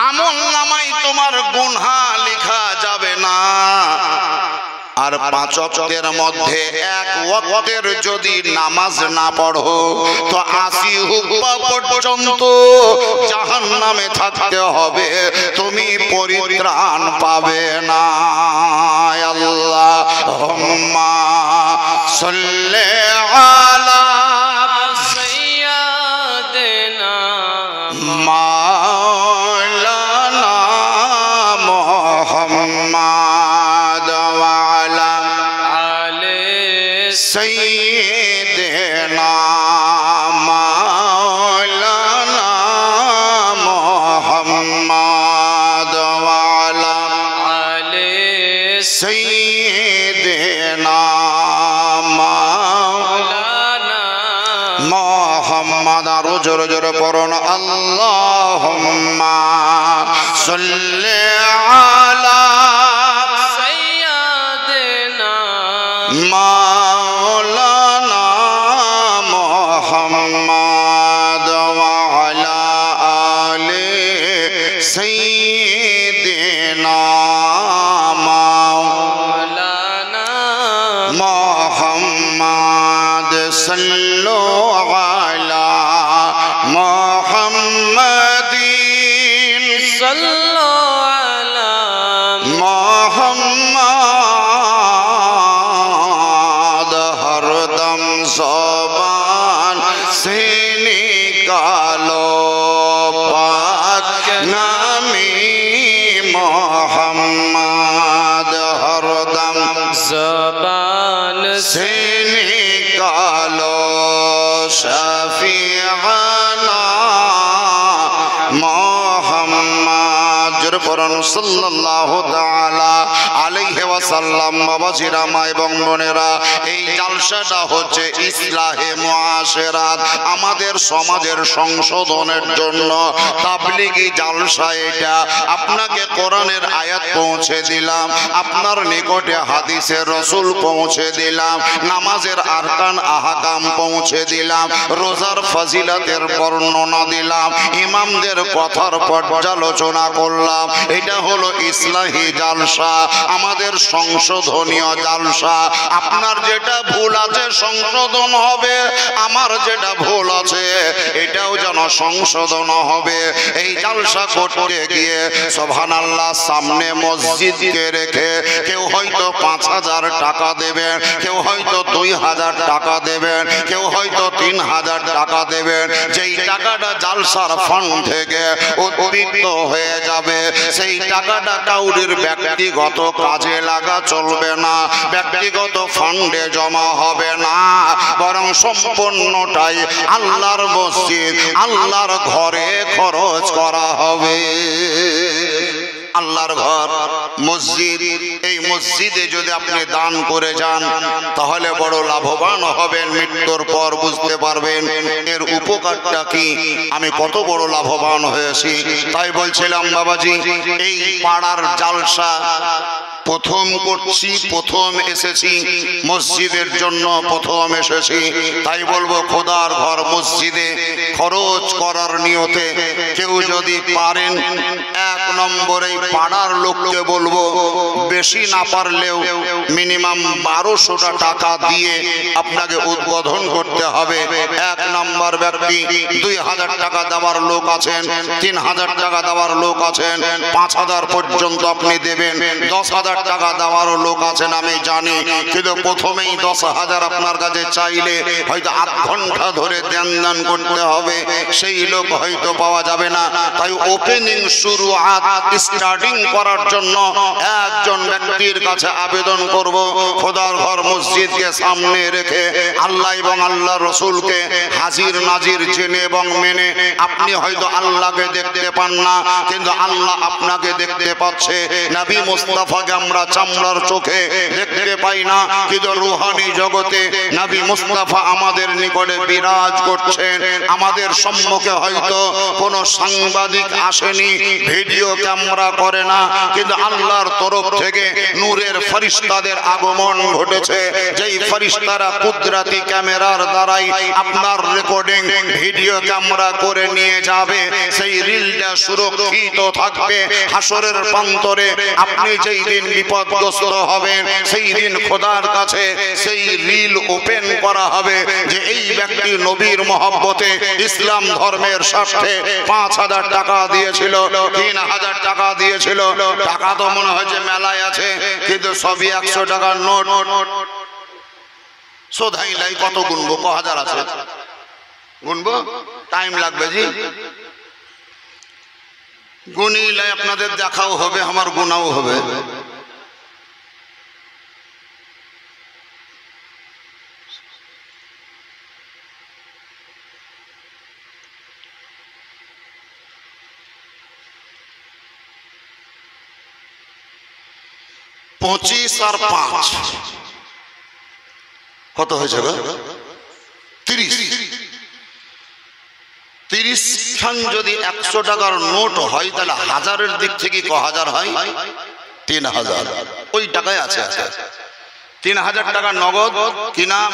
আমল নামায় তোমার গুনাহ লেখা যাবে না। আর 5 ওয়াক্তের মধ্যে 1 ওয়াক্তের যদি নামাজ না পড়ো, তো 80 হুব্বা পর্যন্ত জাহান্নামে থাকতে হবে, তুমি পরিত্রাণ পাবে না। আল্লাহুম্মা সাল্লি আলা সাইয়্যিদিনা মাওলানা মুহাম্মদ ওয়া আলা আলি সাইয়্যিদিনা মাওলানা মুহাম্মদ ওয়া আলা আলি সাইয়্যিদিনা মাওলানা মুহাম্মদ। আরো জোরে জোরে পড়ুন, আল্লাহুম্মা সাল্লি আলা সাইয়্যিদিনা মাওলানা মুহাম্মদ ওয়া আলা আলি সাইয়্যিদিনা মাওলানা মুহাম্মদ। সাল্লু আলা মুহাম্মাদিন, সাল্লু আলা মুহাম্মদ। হরদম জবান সে নিকালো পাক নামে মুহাম্মদ, হরদম জবান সে নিকালো শাফিআনা মুহাম্মদ। জোরে পড়ুন সাল্লাল্লাহু তাআলা আলাইহি ওয়াসাল্লাম। বাবাজিরা, মা এবং বোনেরা, এই জালসাটা হচ্ছে ইসলাহে মুআশিরাত, আমাদের সমাজের সংশোধনের জন্য তাবলীগি জালসা। এটা আপনাকে কোরআনের আয়াত পৌঁছে দিলাম, আপনার নিকটে হাদিসের রাসূল পৌঁছে দিলাম, নামাজের আরকান আহকাম পৌঁছে দিলাম, রোজার ফজিলতের বর্ণনা দিলাম, ইমামদের কথার পর্যালোচনা করলাম। এটা হলো ইসলাহি জালসা, আমাদের সংশোধনীয় জালসা। আপনার যেটা ভুল আছে সংশোধন হবে, আমার যেটা ভুল আছে এটাও যেন সংশোধন হবে। এই জালসা করতে গিয়ে সুবহানাল্লাহ, সামনে মসজিদকে রেখে কেউ হয়তো 5000 টাকা দেবেন, কেউ হয়তো 2000 টাকা দেবেন, কেউ হয়তো 3000 টাকা দেবেন। যেই টাকাটা জালসার ফান্ড থেকে অতিরিক্ত হয়ে যাবে, সেই টাকাটা কাউরির ব্যক্তিগত কাজে লাগা চলবে না, ব্যক্তিগত ফান্ডে জমা হবে না, বরং সম্পূর্ণটাই আল্লাহর মসজিদ, আল্লাহর ঘরে খরচ করা হবে। আল্লাহর ঘর মসজিদ, এই মসজিদে যদি আপনি দান করে যান তাহলে বড় লাভবান হবেন। মৃত্যুর পর বুঝতে পারবেন এর উপকারটা কি, আমি কত বড় লাভবান হয়েছি। তাই বলছিলাম বাবাজি, এই পাড়ার জালসা প্রথম করছি, প্রথম এসেছি, মসজিদের জন্য প্রথম এসেছি। তাই বলবো খোদার ঘর মসজিদে খরচ করার নিয়তে কেউ যদি পারেন, 1 নম্বরে পাড়ার লোককে বলবো বেশি না পারলেও মিনিমাম 1200 টাকা দিয়ে আপনাকে উদ্বোধন করতে হবে। 1 নম্বর ব্যক্তি 2000 টাকা দেওয়ার লোক আছেন, 3000 টাকা দেওয়ার লোক আছেন, 5000 পর্যন্ত আপনি দেবেন, 10,000 টাকা দেওয়ার লোক আছেন আমি জানি, কিন্তু প্রথমেই 10,000 আপনার কাছে চাইলে হয়তো 8 ঘন্টা ধরে ধ্যান করতে হবে, সেই লোক হয়তো পাওয়া যাবে না। তাই ওপেনিং শুরু স্টার্টিং করার জন্য একজন ব্যক্তির কাছে আবেদন করব, খোদার ঘর মসজিদকে সামনে রেখে আল্লাহ এবং আল্লাহ রসুলকে হাজির নাজির জেনে এবং মেনে, আপনি হয়তো আল্লাহকে দেখতে পান না কিন্তু আল্লাহ আপনাকে দেখতে পাচ্ছে। নবী মুস্তাফাকে আমরা চামড়ার চোখে দেখতে পাই না কিন্তু রুহানি জগতে নবী মুস্তাফা আমাদের নিকটে বিরাজ করছেন। আমাদের সম্মুখে হয়তো কোনো সাংবাদিক আসেনি, ভিডিও ক্যামেরা করে না, কিন্তু আল্লাহর তরফ থেকে নূরের ফেরেশতাদের আগমন ঘটেছে, যেই ফেরেশতারা কুদরতি ক্যামেরার দ্বারাই আপনার রেকর্ডিং ভিডিও ক্যামেরা করে নিয়ে যাবে। সেই রিলটা সুরক্ষিত থাকবে হাসরের প্রান্তরে। আপনি যেই দিন বিপদগ্রস্ত হবেন সেই দিন খোদার কাছে সেই রিল ওপেন করা হবে যে এই ব্যক্তি নবীর মহব্বতে ইসলাম ধর্মের স্বার্থে 5000 টাকা দিয়েছিল, 3000 টাকা দিয়েছিল। টাকা তো মনে হয় যে মেলায় আছে কিন্তু সবই 100 টাকার নোট। সোধাই লাই কত গুনবো, ক হাজার আছে গুনবো, টাইম লাগবে জি। গুনিলে আপনাদের দেখাও হবে, আমার গুনাও হবে। পঁচিশ আর 5 কত হয়েছে? 30 খান যদি 100 টাকার নোট হয় তাহলে হাজারের দিক থেকে ক হাজার হয়? 3000। ওই টাকায় আছে 3000 টাকা নগদ। কি নাম?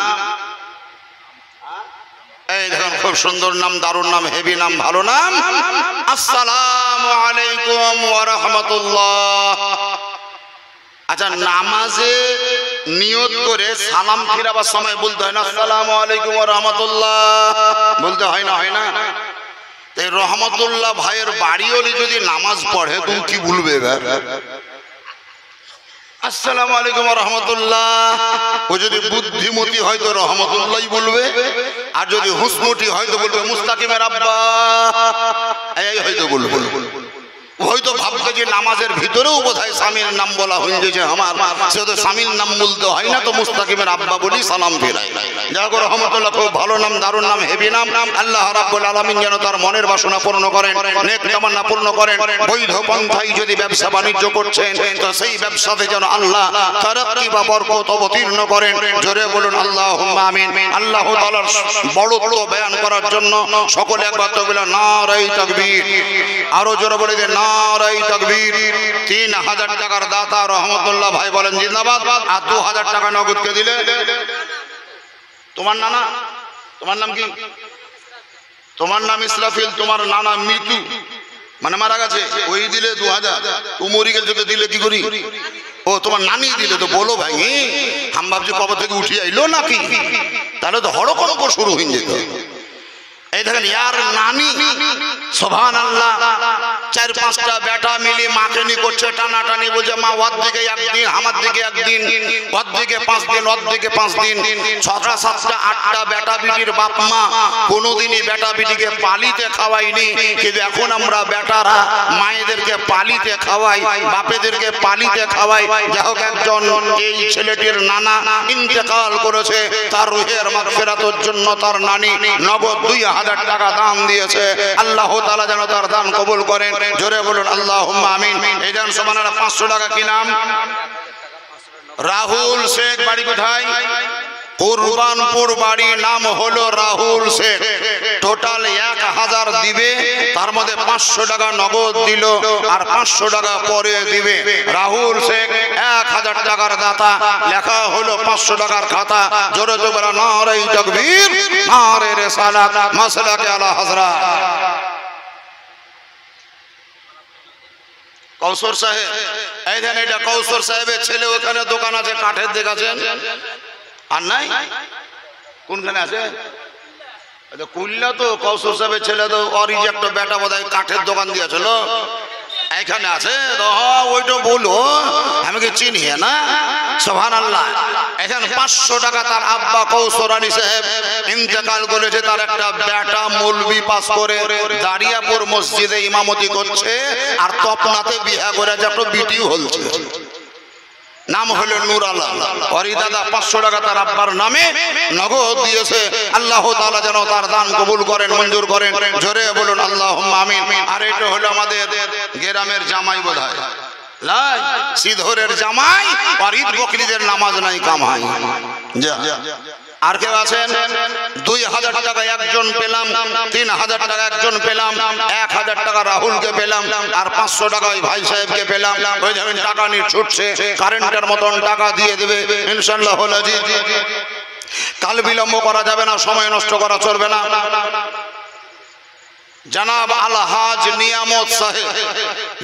এই দেখুন, খুব সুন্দর নাম, দারুণ নাম, হেভি নাম, ভালো নাম। আসসালামু আলাইকুম ওয়া রাহমাতুল্লাহ। আচ্ছা, নামাজে নিয়ত করে সালাম ফিরাবার সময় বলতে হয় না আসসালামু আলাইকুম ওয়া রাহমাতুল্লাহ? বলতে হয় না? হয় না? এই রহমতুল্লাহ ভাইয়ের বাড়িওলি যদি নামাজ পড়ে তুমি কি বলবে? এবার আসসালামু আলাইকুম ওয়া রাহমাতুল্লাহ। ও যদি বুদ্ধিমতী হয় তো রহমতুল্লাহই বলবে, আর যদি হুসমতি হয় তো বলবে মুস্তাকিমের আব্বা, এই হয়তো বলবে। হয়তো ভাববে যে নামাজের ভিতরেও বোধহয় স্বামীর নাম বলা হয়েছে যে আমার, সে তো স্বামীর নাম বলতে হয় না, তো মুস্তাকিমের আব্বা বলি সালাম ফেরাই। যাক, রহমতুল্লাহ খুব ভালো নাম, দারুণ নাম, হেভি নাম। আল্লাহ রাব্বুল আলামিন যেন তার মনের বাসনা পূর্ণ করেন, নেক তামান্না পূর্ণ করেন। বৈধ পন্থায় যদি ব্যবসা বাণিজ্য করছেন তো সেই ব্যবসাতে যেন আল্লাহ তারাক্কি বা বরকত অবতীর্ণ করেন। জোরে বলুন আল্লাহুম্মা আমিন। আল্লাহ তাআলার বড়ত্ব বয়ান করার জন্য সকলে একবার তাকবীর, নারায়ে তাকবীর। আরো জোরে বলে দেন নারায়ে তাকবীর। 3000 টাকার দাতা রহমতুল্লাহ ভাই বলেন জিন্দাবাদ। আর 2000 টাকা নগদকে দিলে তোমার নানা, তোমার নাম কি? তোমার নাম ইসরাফিল, তোমার নানা মৃত্যু মানে মারা গেছে, ওই দিলে 2000। ও মরি গেছে তো দিলে কি করি? ও তোমার নানি দিলে তো বলো ভাই। হাম ভাবছি কবর থেকে উঠে আইলো নাকি, তাহলে তো হড়কম্প শুরু হয়ে যেত। এই দেখেন ইয়ার নানি, সুবহানাল্লাহ, 4-5টা বেটা মিলে মাকে নি করছে টানাটানি, বলছে মা ওর দিকে একদিন, আমার দিকে একদিন, ওর দিকে 5 দিন, ওর দিকে 5 দিন। 6টা 7টা 8টা বেটা বিটির বাপ মা কোনোদিনই বেটা বিটিকে পালিতে খাওয়াইনি, কিন্তু এখন আমরা বেটারা মায়েদেরকে পালিতে খাওয়াই, বাপেদেরকে পালিতে খাওয়াই। যাই হোক, একজন এই ছেলেটির নানা ইন্তেকাল করেছে, তার রুহের মাগফিরাতের জন্য তার নানি নগদ 2000 টাকা দান দিয়েছে। আল্লাহ তাআলা যেন তার দান কবুল করেন। জোরে বলুন আল্লাহুম্মা আমিন। এই দেন সুবহানাল্লাহ। 500 টাকা। কি নাম? রাহুল শেখ। বাড়ি কোথায়? কুরবানপুর বাড়ি। নাম হলো রাহুল শেখ। টোটাল 1000 ইফতার দিবে, তার মধ্যে 500 টাকা নগদ দিল আর 500 টাকা পরে দিবে। রাহুল শেখ 1000 টাকার দাতা, লেখা হলো 500 টাকার খাতা। জোরে জোরে বলা নারে তাকবীর, নারে রিসালাত, মাসলাকে আলা হযরত। কৌসর সাহেব, এই দেন এটা কৌসর সাহেবের ছেলে, ওখানে দোকান আছে কাঠের, দেখাছেন আর নাই? কোনখানে আছে? কুল্লা তো কৌসর সাহেবের ছেলে তো অরিজ একটা বেটা বোধহয় কাঠের দোকান দিয়েছিল, এখানে আছে তো। ওইটা বলো, আমি কি চিনি না? সুবহানাল্লাহ। এখানে 500 টাকা তার আব্বা কৌসর আলী সাহেব ইন্তেকাল করেছে, তার একটা বেটা মৌলভি পাস করে দাঁড়িয়াপুর মসজিদে ইমামতি করছে, আর তপনাতে বিয়ে করেছে, একটা বিটিও হলছে, নাম হলো নূর আলা। ওর দাদা 500 টাকা তার আব্বার নামে নগদ দিয়েছে। আল্লাহ তাআলা যেন তার দান কবুল করেন, মঞ্জুর করেন। জোরে বলুন আল্লাহুম্মা আমিন। আর এটা হলো আমাদের গ্রামের জামাই বোধহয়, লাই সিধরের জামাই, আর ঈদ বকরিদের নামাজ নাই কামাই। আর কেউ আছেন? 2000 টাকা একজন পেলাম, 3000 টাকা একজন পেলাম, 1000 টাকা রাহুলকে পেলাম, আর 500 টাকা ওই ভাই সাহেবকে পেলাম। ওই যাবেন টাকা নিয়ে ছুটছে, কারেন্টের মতন টাকা দিয়ে দেবে ইনশাআল্লাহ। হলো জি, কাল বিলম্ব করা যাবে না, সময় নষ্ট করা চলবে না। জনাব আলহাজ নিয়ামত সাহেব,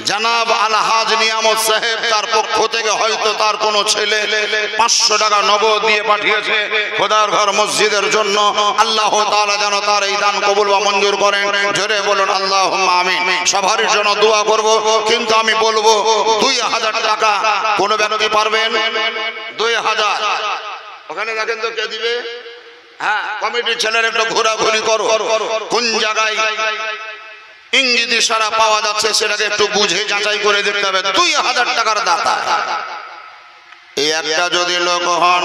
জনাব আলহাজ নিয়ামত সাহেব তার পক্ষ থেকে হয়তো তার কোনো ছেলে 500 টাকা নগদ দিয়ে পাঠিয়েছে খোদার ঘর মসজিদের জন্য। আল্লাহ তাআলা যেন তার এই দান কবুল বা মঞ্জুর করেন। জোরে বলুন আল্লাহুম্মা আমিন। সবার জন্য দোয়া করব, কিন্তু আমি বলবো 2000 টাকা কোন ব্যক্তি পারবেন? 2000 ওখানে দেখেন তো কে দিবে। হ্যাঁ, কমিটির ছেলের একটু ঘোরাঘুরি করো, কোন জায়গায় ইংরেজি সারা পাওয়া যাচ্ছে সেটাকে একটু বুঝে যাচাই করে দেখতে হবে। 2000 টাকার দাতা এই একটা যদি লোক হন,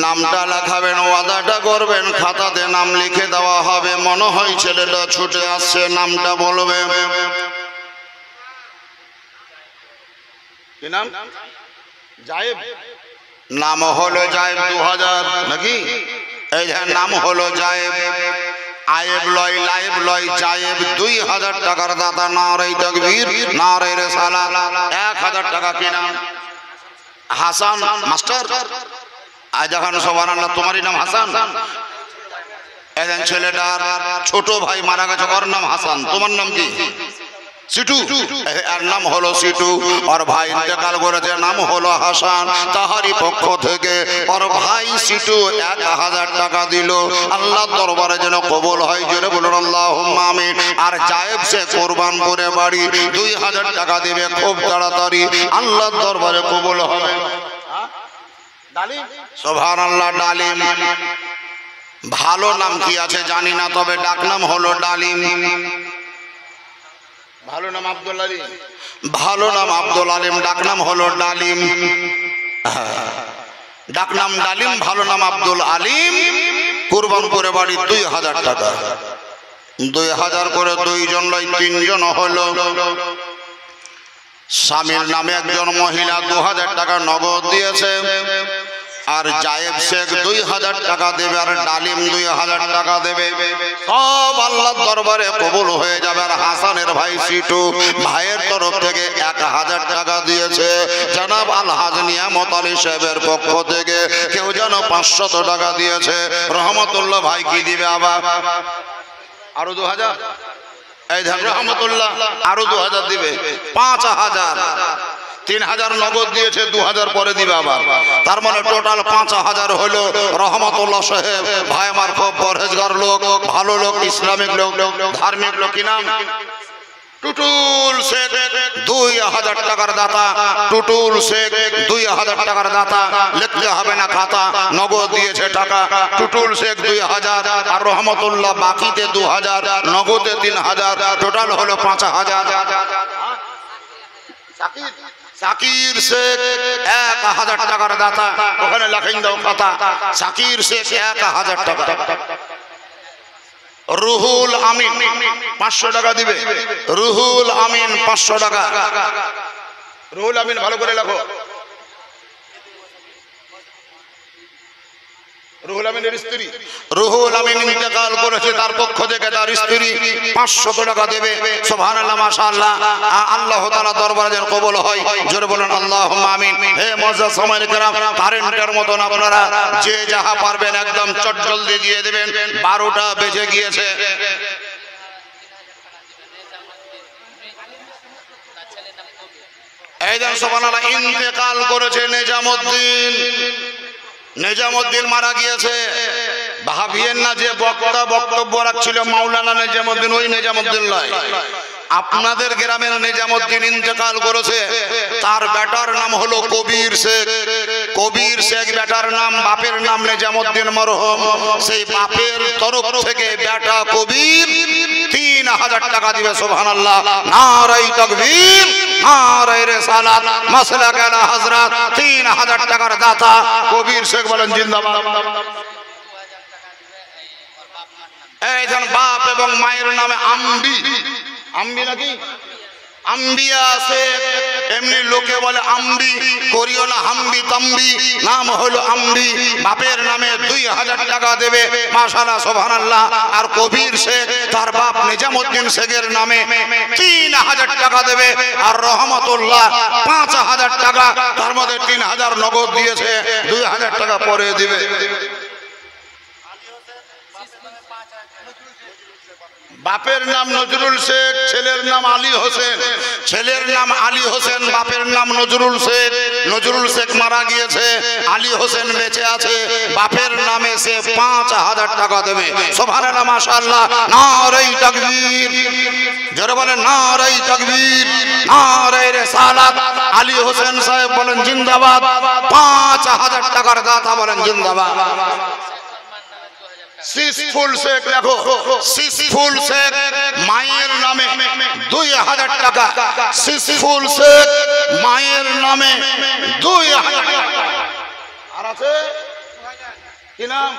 নামটা লেখাবেন, ওয়াদাটা করবেন, খাতাতে নাম লিখে দেওয়া হবে। মনে হয় ছেলেটা ছুটে আসছে, নামটা বলবে। কি নাম? জায়েব। নাম হলো জায়েব 2000 নাকি? এই নাম হলো জায়েব। আয়েব লয়, লায়েব লয়, জায়েব 2000 টাকার দাতা। নারে তাকবীর, নারে রিসালাত। 1000 টাকা। কি নাম? হাসান মাস্টার। আজ যখন সুবহানাল্লাহ, তোমারই নাম হাসান? এদিন ছেলেটার ছোট ভাই মারা গেছে, ওর নাম হাসান, তোমার নাম কি? সিটু। এর নাম হলো সিটু। ওর ভাই ইন্তেকাল করেছে, নাম হলো হাসান। তাহারই পক্ষ থেকে ওর ভাই সিটু 1000 টাকা দিল। আল্লাহর দরবারে যেন কবুল হয়। জোরে বলুন আল্লাহুম্মা আমিন। আর জায়েব সে কোরবান করে বাড়ি 2000 টাকা দিবে, খুব তাড়াতাড়ি আল্লাহর দরবারে কবুল হবে। ডালিম। সুবহানাল্লাহ। ডালিম ভালো নাম কি আছে জানি না, তবে ডাক নাম হলো ডালিম। ভালো নাম আব্দুল আলিম, ভালো নাম আব্দুল আলিম, ডাক নাম হলো ডালিম। ডাক নাম ডালিম, ভালো নাম আব্দুল আলিম। কুরবান করে বাড়ি 2000 টাকা। 2000 করে 2 জন লয় 3 জন হলো। স্বামীর নামে একজন মহিলা 2000 টাকা নগদ দিয়েছে, আর জায়েব শেখ 2000 টাকা দেবে, আর ডালিম 2000 টাকা দেবে। সব আল্লাহর দরবারে কবুল হয়ে যাবে। আর হাসানের ভাই সিটু ভাইয়ের তরফ থেকে 1000 টাকা দিয়েছে। জনাব আলহাজ নিয়ামত আলী সাহেবের পক্ষ থেকে কেউ যেন 500 টাকা দিয়েছে। রহমতুল্লাহ ভাই কি দিবে আবার? আরো 2000। এই ধান রহমতুল্লাহ আরো 2000 দিবে, 5000। 3000 নগদ দিয়েছে, 2000 পরে দিবে আবার। তার মানে টোটাল 5000 হলো। রহমতুল্লাহ সাহেব ভাই আমার খুব পরহেজগার লোক, ভালো লোক, ইসলামিক লোক, ধার্মিক লোক। কি নাম? টুটুল শেখ 2000 টাকার দাতা। টুটুল শেখ 2000 টাকার দাতা। লিখতে হবে না খাতা, নগদ দিয়েছে টাকা। টুটুল শেখ 2000, আর রহমতুল্লাহ বাকিতে 2000, নগদে 3000, টোটাল হলো 5000। সাকির শেখ 1000 টাকার দাতা। ওখানে লেখেন দাও খাতা। সাকির শেখ 1000 টাকা। রুহুল আমিন 500 টাকা দিবে। রুহুল আমিন 500 টাকা। রুহুল আমিন ভালো করে লেখো। রুহুল আমিনের স্ত্রী, রুহুল আমিন ইন্তেকাল করেছে, তার পক্ষ থেকে তার স্ত্রী 500 টাকা দেবে। সুবহানাল্লাহ, মাশাআল্লাহ। আল্লাহ তাআলা দরবারে যেন কবুল হয়, জোরে বলেন আল্লাহুম্মা আমিন। হে মুআজ্জাজ সামাইল کرام, কারেন্টের মতন আপনারা যে যাহা পারবেন একদম চট জলদি দিয়ে দিবেন। 12টা বেজে গিয়েছে। এই দেন সুবহানাল্লাহ, ইন্তেকাল করেছে নিজামউদ্দিন। নিজামউদ্দিন মারা গিয়েছে। ভাবিয়েন না যে বক্তা বক্তব্য রাখছিল মাওলানা নিজামউদ্দিন, ওই নিজামউদ্দিন নয়। আপনাদের গ্রামের নিজামউদ্দিন ইন্তেকাল করেছে, তার বেটার নাম হলো কবির শেখ। কবির শেখ বেটার নাম, বাপের নাম নিজামউদ্দিন মরহুম। সেই বাপের তরফ থেকে বেটা কবির 3000 টাকা দিবে। সুবহানাল্লাহ, নারায়ে তাকবীর, নারায়ে রিসালাত, মাসলাক আলা হযরত। 3000 টাকার দাতা কবির শেখ, বলেন জিন্দাবাদ। এই জন বাপ এবং মায়ের নামে আম্বি, আম্বি নাকি আম্বিয়া আছে, এমনি লোকে বলে আম্বি, করিও না হাম্বি তাম্বি, নাম হলো আম্বি। বাপের নামে 2000 টাকা দেবে। মাশাআল্লাহ, সুবহানাল্লাহ। আর কবির শেখ তার বাপ নিজামউদ্দিন শেখের নামে 3000 টাকা দেবে। আর রহমতুল্লাহ 5000 টাকা, তার মধ্যে 3000 নগদ দিয়েছে, 2000 টাকা পরে দিবে। বাপের নাম নজরুল শেখ, ছেলের নাম আলী হোসেন। ছেলের নাম আলী হোসেন, বাপের নাম নজরুল শেখ। নজরুল শেখ মারা গিয়েছে, আলী হোসেন বেঁচে আছে। বাপের নামে সে 5000 টাকা দেবে। সুবহানাল্লাহ, মাশাআল্লাহ, নারায়ে তাকবীর, জোরে বলেন নারায়ে তাকবীর, নারায়ে রিসালাত। আলী হোসেন সাহেব বলেন জিন্দাবাদ। 5000 টাকার দাতা, বলেন জিন্দাবাদ। সিসফুল শেখ, দেখো সিসফুল শেখ মায়ের নামে 2000 টাকা। সিসফুল শেখ মায়ের নামে 2000 টাকা। আর আছে কি নাম?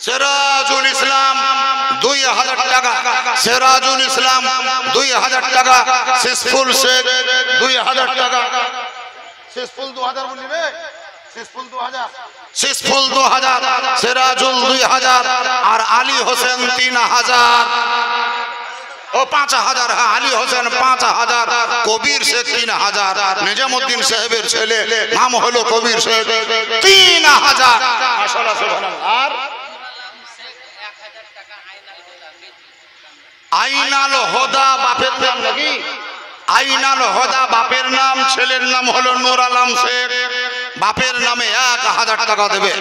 সিরাজুল ইসলাম, 2000 টাকা। সিরাজুল ইসলাম 2000 টাকা। সিসফুল শেখ 2000 টাকা। সিসফুল 2000 বলবে, সিসফুল 2000, সিসফুল 2000, সিরাজুল 2000, আর আলী হোসেন 3000 ও 5000। হ্যাঁ, আলী হোসেন 5000, কবির শেখ 3000। নিজামউদ্দিন সাহেবের ছেলে, নাম হলো কবির শেখ, 3000। মাশাআল্লাহ, সুবহানাল্লাহ। আর আইনাল হোদা বাপের নাম নাকি? আইনাল হোদা বাপের নাম, ছেলের নাম হলো নূর আলম শেখ। বাপের নামে 1000 টাকা দেবে।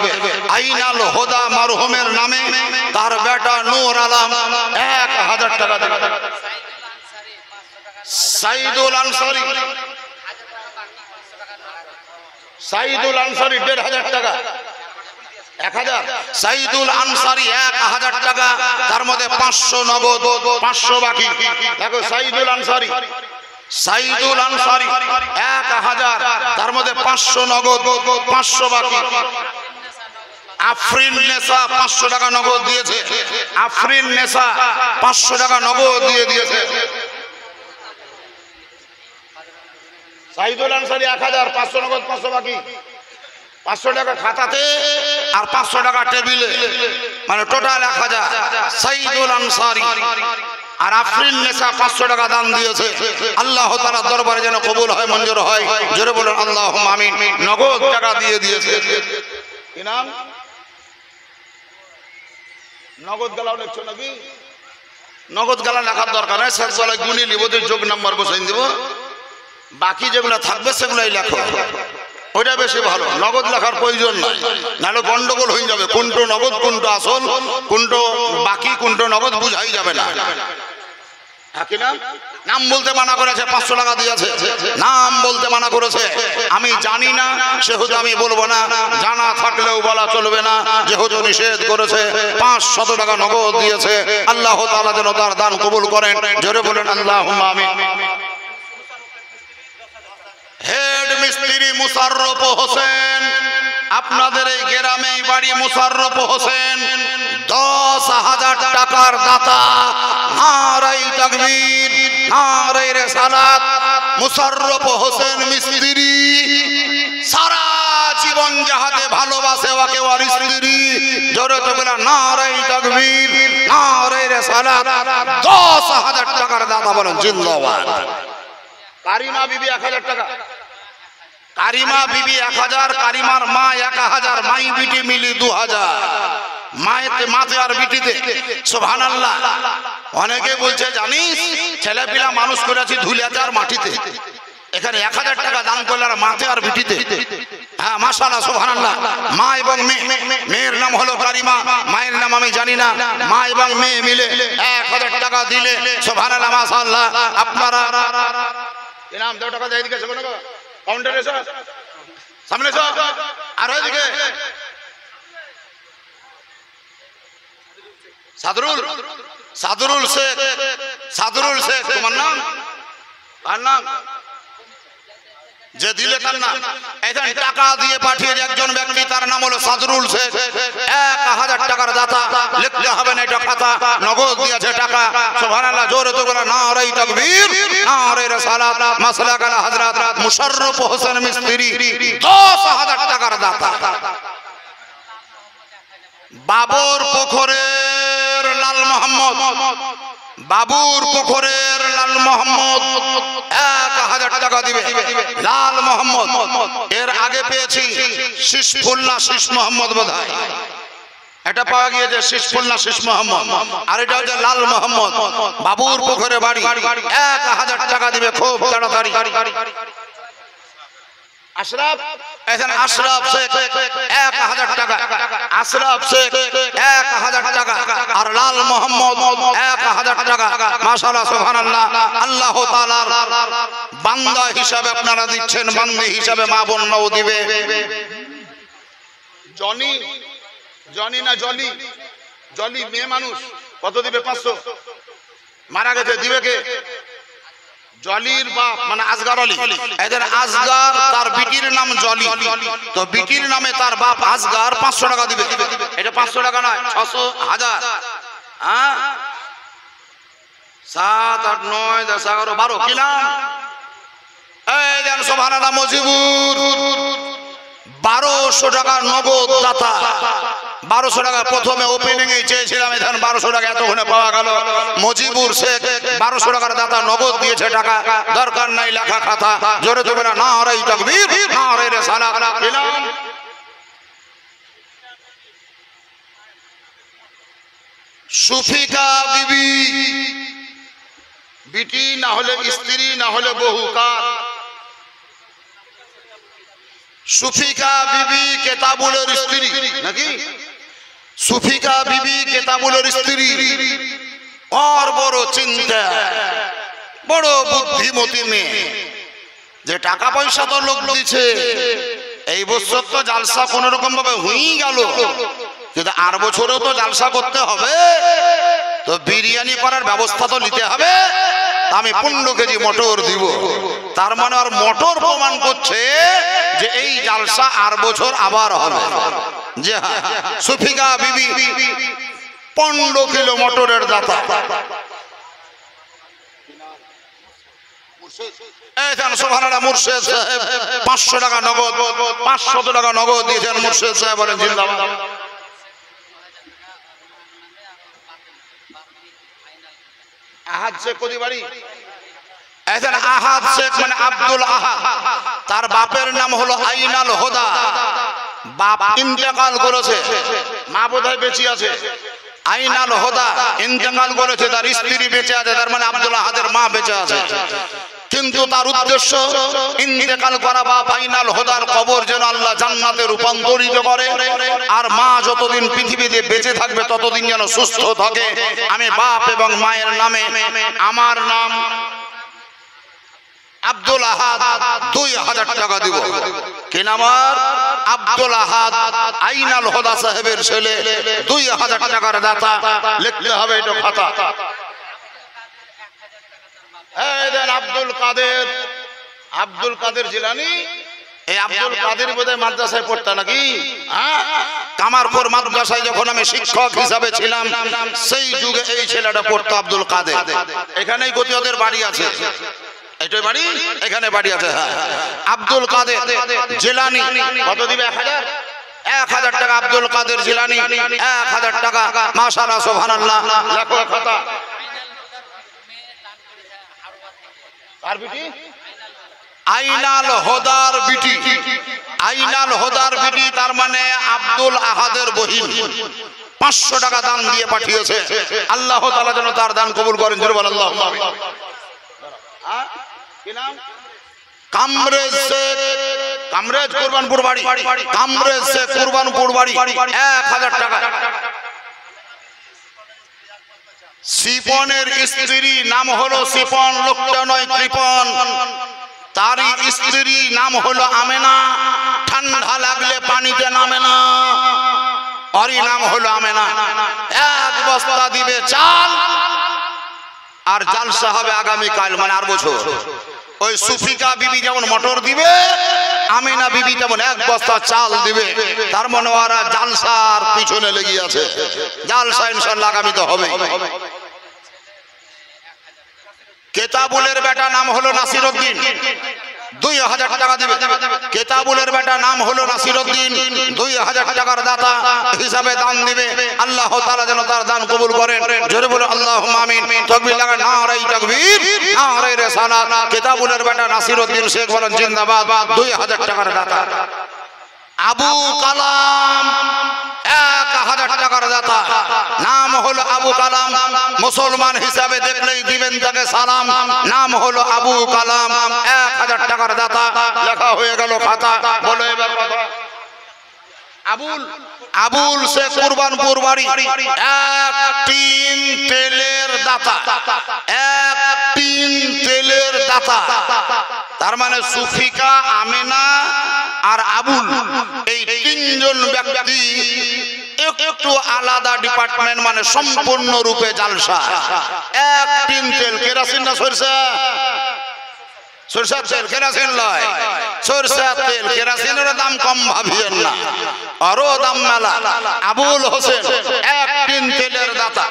আইনাল হোদা মরহুমের নামে, তার বেটা নূর আলম 1000 টাকা দেবে। সাইদুল আনসারী, সাইদুল আনসারী 1500 টাকা। 1000। সাইদুল আনসারী 1000 টাকা, তার মধ্যে 500 নগদ, 500 বাকি। দেখো সাইদুল আনসারী, সাইদুল আনসারী 1000, তার মধ্যে 500 নগদ, 500 বাকি। আফরিন নেসা 500 টাকা নগদ দিয়েছে। আফরিন নেসা 500 টাকা নগদ দিয়ে দিয়েছে। সাইদুল আনসারী 1000, 500 নগদ, 500 বাকি। 500 টাকা খাতাতে আর 500 টাকা টেবিলে, মানে টোটাল 1000। সাইদুল আনসারী আর আফরিন নেসা 500 টাকা দান দিয়েছে। আল্লাহ তাআলার দরবারে যেন কবুল হয়, মঞ্জুর হয়, জোরে বলুন আল্লাহুম্মা আমিন। নগদ টাকা দিয়ে দিয়েছে। কি নাম? নগদ গালাও লিখছো নাকি? নগদ গালা লেখার দরকার নেই, শেষ গলায় গুনি নিব, যোগ নাম্বার বসাই দিব। বাকি যেগুলো থাকবে সেগুলাই লেখো, ওইটা বেশি ভালো। নগদ লেখার প্রয়োজন নাই, নাহলে গন্ডগোল হয়ে যাবে। কোনটো নগদ, কোনটো আসল, কোনটো বাকি, কোনটো নগদ বুঝাই যাবে না। নাম বলতে মানা করেছে, 500 টাকা দিয়েছে। নাম বলতে মানা করেছে, আমি জানি না সেহেতু আমি বলবো না, জানা থাকলেও বলা চলবে না, যেহেতু নিষেধ করেছে। 500 টাকা নগদ দিয়েছে। আল্লাহ তাআলা যেন তার দান কবুল করেন, জোরে বলেন আল্লাহুম্মা আমিন। হেড মিস্ত্রি মুশাররফ হোসেন, আপনাদের এই গ্রামেই বাড়ি। মুশাররফ হোসেন 10,000 টাকার দাতা। নারায়ে তাকবীর, নারায়ে রিসালাত। মুশাররফ হোসেন মিস্ত্রি সারা জীবন যাহাতে ভালোবাসে ওকে ওর স্ত্রী, জোরে তো বলে নারে তাকবীর, নারে রিসালাত। 10,000 টাকার দাতা বলেন জিন্দাবাদ। কারিমা বিবি 1000 টাকা, কারিমা বিবি 1000, কারিমার মা 1000, মাই বিটি মিলি 2000, মায়েতে মাতে আর বিটিতে। সুবহানাল্লাহ। অনেকে বলছে জানিস ছেলে পিলা মানুষ করেছি ধুলিয়াতে আর মাটিতে, এখানে 1000 টাকা দান করলে আর মাতে আর বিটিতে। হ্যাঁ মাশাআল্লাহ সুবহানাল্লাহ। মা এবং মেয়ের নাম হলো কারিমা, মায়ের নাম আমি জানি না, মা এবং মেয়ে মিলে 1000 টাকা দিলে সুবহানাল্লাহ মাশাআল্লাহ। আপনারা ইনাম 2 টাকা দিয়ে দিকে শোনো কাউন্টারে এসো, সামনে এসো, আর ওইদিকে সাদরুল শেখ, সাদরুল শেখ তোমার নাম? আর নাম যে দিলে তার নাম। এখানে টাকা দিয়ে পাঠিয়ে একজন ব্যক্তি, তার নাম হলো সাদরুল শেখ, 1000 টাকার দাতা। লিখতে হবে না এটা খাতা, নগদ দিয়েছে টাকা। সুবহানাল্লাহ। জোরে তো বলে নারে তাকবীর, নারে রিসালাত। মাসলাক আলা হযরত মুশাররফ হোসেন মিস্ত্রি 10,000 টাকার দাতা। বাবুর পুকুরের লাল মোহাম্মদ, বাবুর পুকুরের লাল মোহাম্মদ 1000 টাকা দিবে। লাল মোহাম্মদ, এর আগে পেয়েছি শিশফুল্লাহ শীষ মোহাম্মদ বোধহয়, এটা পাওয়া গিয়েছে শিশফুল্লাহ শীষ মোহাম্মদ, আর এটা হচ্ছে লাল মোহাম্মদ। বাবুর পুকুরে বাড়ি, 1000 টাকা দিবে খুব তাড়াতাড়ি। আশরাফ, এখানে আশরাফ শেখ 1000 টাকা, আশরাফ শেখ 1000 টাকা, আর লাল মোহাম্মদ 1000 টাকা। মাশাআল্লাহ সুবহানাল্লাহ। আল্লাহ তাআলার বান্দা হিসাবে আপনারা দিচ্ছেন, বান্দি হিসাবে মা বোনরাও দিবে। জনি, জনি না জলি, জলি মেয়ে মানুষ, কত দিবে? 500। মারা গেছে, দিবে কে? জলির বাপ মানে আসগার আলী। এদের আসগার, তার বিটির নাম জলি, তো বিটির নামে তার বাপ আসগার 500 টাকা দিবে। এটা 500 টাকা নয়, 600, 1000। হ্যাঁ 7, 8, 9, 10, 11, 12 কি নাম? এই দেন সুবহানাল্লাহ মজিবুর 1200 টাকার নগদ দাতা। 1200 টাকা প্রথমে ওপেনিং এ চেয়েছিলাম, এখন 1200 টাকা এতক্ষণে পাওয়া গেল। মজিবুর শেখ 1200 টাকার দাতা, নগদ দিয়েছে টাকা, দরকার নাই লেখা খাতা। জোরে তো বলে নারে তাকবীর, নারে রিসালাত। ইলাম সুফিকা বিবি, বিটি না হলে স্ত্রী না হলে বহু। কার? সুফিকা বিবি কেতাবুলের স্ত্রী নাকি? সুফিকা বিবি কেতাবুলের স্ত্রী, আর বড় চিন্তা, বড় বুদ্ধিমতী মেয়ে, যে টাকা পয়সা তো লোক দিচ্ছে। এই বছর তো জালসা কোন রকম ভাবে হয়ে গেল, কিন্তু আর বছরেও তো জালসা করতে হবে, তো বিরিয়ানি করার ব্যবস্থা তো নিতে হবে। আমি 15 কেজি মটর দিব। তার মানে আর মটর প্রমাণ করছে যে এই জালসা আর বছর আবার হবে। জি হ্যাঁ, সুফিকা বিবি 15 কিলো মটরের দাতা। সুবহানাল্লাহ। মুর্শিদ সাহেব 500 টাকা নগদ, 500 টাকা নগদ দিয়েছেন। মুর্শিদ সাহেব বলেন জিন্দাবাদ। আহাদ শেখ কোদি বাড়ি? এখন আহাদ শেখ মানে আব্দুল আহাদ, তার বাপের নাম হলো আইনাল হোদা। বাপ ইন্তেকাল করেছে, মা বোধহয় বেঁচে আছে। আইনাল হোদা ইন্তেকাল করেছে, তার স্ত্রী বেঁচে আছে, তার মানে আব্দুল আহাদের মা বেঁচে আছে। কিন্তু তার উদ্দেশ্য ইন্তেকাল করা বাপ আইনাল হোদার কবর যেন আল্লাহ জান্নাতে রূপান্তরিত করে, আর মা যতদিন পৃথিবীতে বেঁচে থাকবে ততদিন যেন সুস্থ থাকে। আমি বাপ এবং মায়ের নামে, আমার নাম আব্দুল আহাদ, 2000 টাকা দিব। কি নাম? আব্দুল আহাদ, আইনাল হোদা সাহেবের ছেলে, 2000 টাকার দাতা। লিখতে হবে এটা খাতা। আব্দুল কাদের, আব্দুল কাদের জিলানী। এই আব্দুল কাদের বোধহয় মাদ্রাসায় পড়তো নাকি? কামারপুর মাদ্রাসায় যখন আমি শিক্ষক হিসাবে ছিলাম, সেই যুগে এই ছেলেটা পড়তো, আব্দুল কাদের। এখানেই গতি ওদের বাড়ি আছে। এটাই বাড়ি, এখানে বাড়ি আছে। হ্যাঁ, আব্দুল কাদের জিলানী কত দিবে? 1000, 1000 টাকা। আব্দুল কাদের জিলানী 1000 টাকা। মাশাআল্লাহ, সুবহানাল্লাহ। লেখো খাতা। আর বিটি আইনাল হোদার বিটি, আইনাল হোদার বিটি, তার মানে আব্দুল আহাদের বহিন 500 টাকা দান দিয়ে পাঠিয়েছে। আল্লাহ তাআলা যেন তার দান কবুল করেন। জোরে বলেন আল্লাহুম্মা আমিন। কি নাম? কামরেজ শেখ, কামরেজ কুরবানপুর বাড়ি, কামরেজ শেখ কুরবানপুর বাড়ি 1000 টাকা। সিপনের স্ত্রী নাম হলো সিপন, লোকটা নয় কৃপন। তারই স্ত্রী নাম হলো আমেনা, ঠান্ডা লাগলে পানিতে নামে না, ওরই নাম হলো আমেনা। 1 বস্তা দিবে চাল, আর জালসা হবে আগামীকাল, মানে আর বছর। ওই সুফিকা বিবি যেমন মটর দিবে, আমিনা বিবি যেমন 1 বস্তা চাল দিবে। তার মনে ওরা জালসার পিছনে লেগে আছে। জালসা ইনশাআল্লাহ আগামীতে হবে। কেতাবুলের বেটা নাম হলো নাসিরউদ্দিন, 2000 টাকা দিবে। কেতাবুলের বেটা নাম হলো নাসিরউদ্দিন, 2000 টাকার দাতা হিসাবে দান দিবে। আল্লাহ তাআলা যেন তার দান কবুল করেন। জোরে বলে আল্লাহুম্মা আমিন। তাকবীর লাগা, নারে তাকবীর, নারে রিসালাত। কেতাবুলের বেটা নাসিরউদ্দিন শেখ বলেন জিন্দাবাদ, 2000 টাকার দাতা। আবু কালাম 1000 টাকার দাতা, নাম হলো আবু কালাম। মুসলমান হিসাবে দেখলেই দিবেন তাকে সালাম। নাম হলো আবু কালাম, 1000 টাকার দাতা। লেখা হয়ে গেল খাতা। বলো এবার কথা। আবুল, আবুল শেখ কুরবানপুর বাড়ি 1 টিন তেলের দাতা, 1 টিন তেলের দাতা। তার মানে সুফিকা, আমেনা আর আবুল, এই 3 জন ব্যক্তি একটু আলাদা ডিপার্টমেন্ট, মানে সম্পূর্ণ রূপে জালসা। 1 টিন তেল, কেরোসিন না সরষা? সরষার তেল, কেরোসিন লয়। সরষার তেল, কেরোসিনের দাম কম ভাবিয়েন না, আরো দাম মেলা। আবুল হোসেন 1 টিন তেলের দাতা।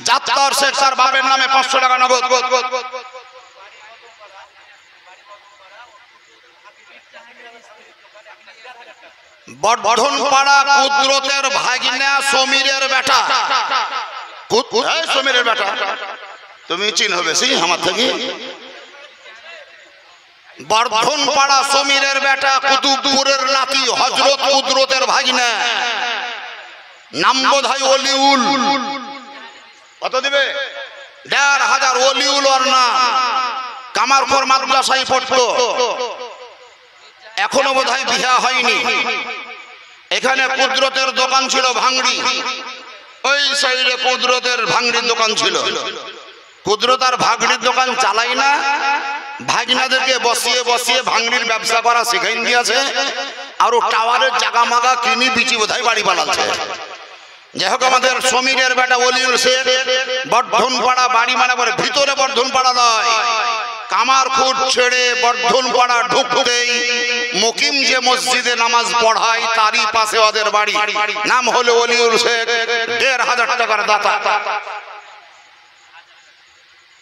জাত্তার শেখ তার বাপের নামে 500 টাকা নগদ। বর্ধন পাড়া কুদরতের ভাগিনা সমীরের বেটা, সমীরের বেটা তুমি চিন হবে সি আমার থেকে। বর্ধন পাড়া সমীরের বেটা, কুতুবপুরের নাতি, হযরত কুদরতের ভাগিনা, নাম বোধহয় ওলিউল। কত দিবে? 1500। ওলিউল ওর নাম। কামারপুর মাদ্রাসায় পড়তো, এখনো বোধহয় বিয়া হয়নি। এখানে কুদরতের দোকান ছিল ভাঙড়ি, ওই সাইডে কুদরতের ভাঙড়ির দোকান ছিল। কুদরত আর ভাঙড়ির দোকান চালাই না, ভাগিনাদেরকে বসিয়ে বসিয়ে ভাঙড়ির ব্যবসা করা শিখাই দিয়েছে। আর টাওয়ারের জাগা মাগা কিনি বিচি বোধহয় বাড়ি বানাচ্ছে। যাই হোক, আমাদের সমীরের বেটা ওলিউল শেখ বর্ধন পাড়া বাড়ি, মানে বলে ভিতরে বর্ধন পাড়া নয়, কামারপুর ছেড়ে বর্ধন পাড়া ঢুকতেই মুকিম যে মসজিদে নামাজ পড়ায় তারই পাশে ওদের বাড়ি। নাম হলো ওলিউল শেখ, 1500 টাকার দাতা।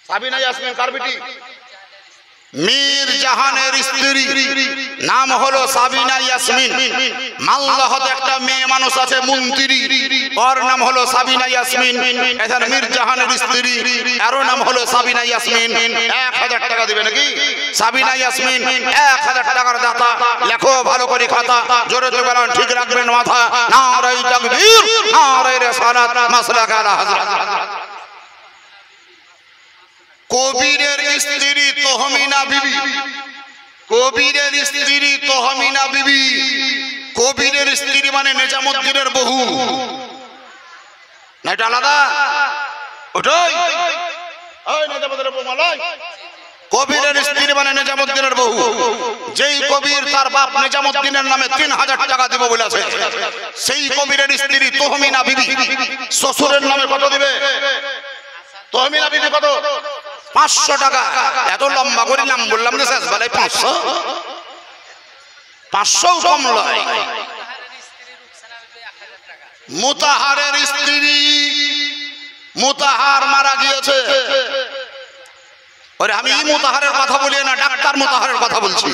সাবিনা ইয়াসমিন কার বেটি? মীর জাহানের স্ত্রী, নাম হলো সাবিনা ইয়াসমিন। মালদহতে একটা মেয়ে মানুষ আছে মন্ত্রী, ওর নাম হলো সাবিনা ইয়াসমিন। এখানে মীর জাহানের স্ত্রী, এর নাম হলো সাবিনা ইয়াসমিন। 1000 টাকা দিবে নাকি? সাবিনা ইয়াসমিন 1000 টাকার দাতা। লেখো ভালো করে খাতা, জোরে জোরে বলেন, ঠিক রাখবেন মাথা। নারে তাকবীর, নারে রিসালাত, মাসলাক আলা হযরত। কবিরের স্ত্রী তহমিনা বিবি, কবিরের স্ত্রী তহমিনা বিবি। কবিরের স্ত্রী মানে নিজামুদ্দিনের বহু, না এটা আলাদা? ওটাই কবিরের স্ত্রী মানে নিজামুদ্দিনের বহু। যেই কবির তার বাপ নিজামুদ্দিনের নামে 3000 টাকা দেব বলেছে, সেই কবিরের স্ত্রী তহমিনা বিবি শ্বশুরের নামে কত দিবে? তহমিনা বিবি কত? 500 টাকা। এত লম্বা করে নাম বললাম যে শেষ বেলায় 500, 500 কম লয়। মুতাহারের স্ত্রী, মুতাহার মারা গিয়েছে, ওরে আমি মোতাহারের কথা বলি না, ডাক্তার মোতাহারের কথা বলছি।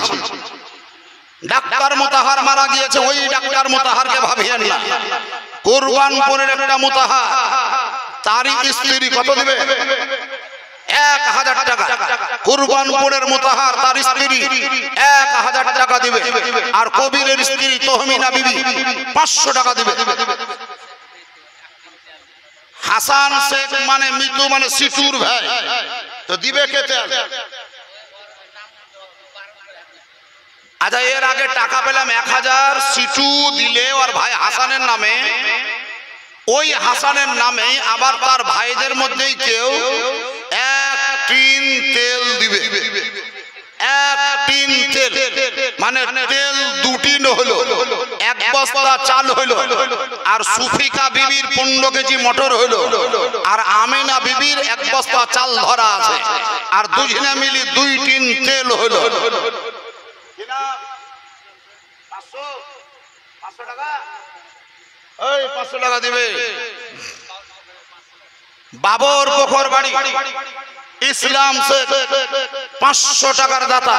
ডাক্তার মোতাহার মারা গিয়েছে, ওই ডাক্তার মোতাহারকে ভাবিয়েন না। কুরবানপুরের একটা মোতাহার, তারই স্ত্রী কত দিবে? 1000 টাকা। কুরবানপুরের মোতাহার, তার স্ত্রী 1000 টাকা দিবে। আর কবিরের স্ত্রী তহমিনা বিবি 500 টাকা দিবে। হাসান শেখ মানে মৃত্যু মানে শিশুর ভাই, তো দিবে কে? আচ্ছা, এর আগে টাকা পেলাম 1000, সিটু দিলে ওর ভাই হাসানের নামে, ওই হাসানের নামে আবার তার ভাইদের মধ্যেই কেউ 1 টিন তেল দিবে। 1 টিন তেল মানে তেল 2 টিন হলো, 1 বস্তা চাল হলো। আর সুফিকা বিবির 15 কেজি মটর হলো, আর আমিনা বিবির 1 বস্তা চাল ধরা আছে, আর দুজনে মিলি 2 টিন তেল হলো। 500 টাকা, ওই 500 টাকা দিবে। বাবর পুকুর বাড়ি ইসলাম শেখ 500 টাকার দাতা।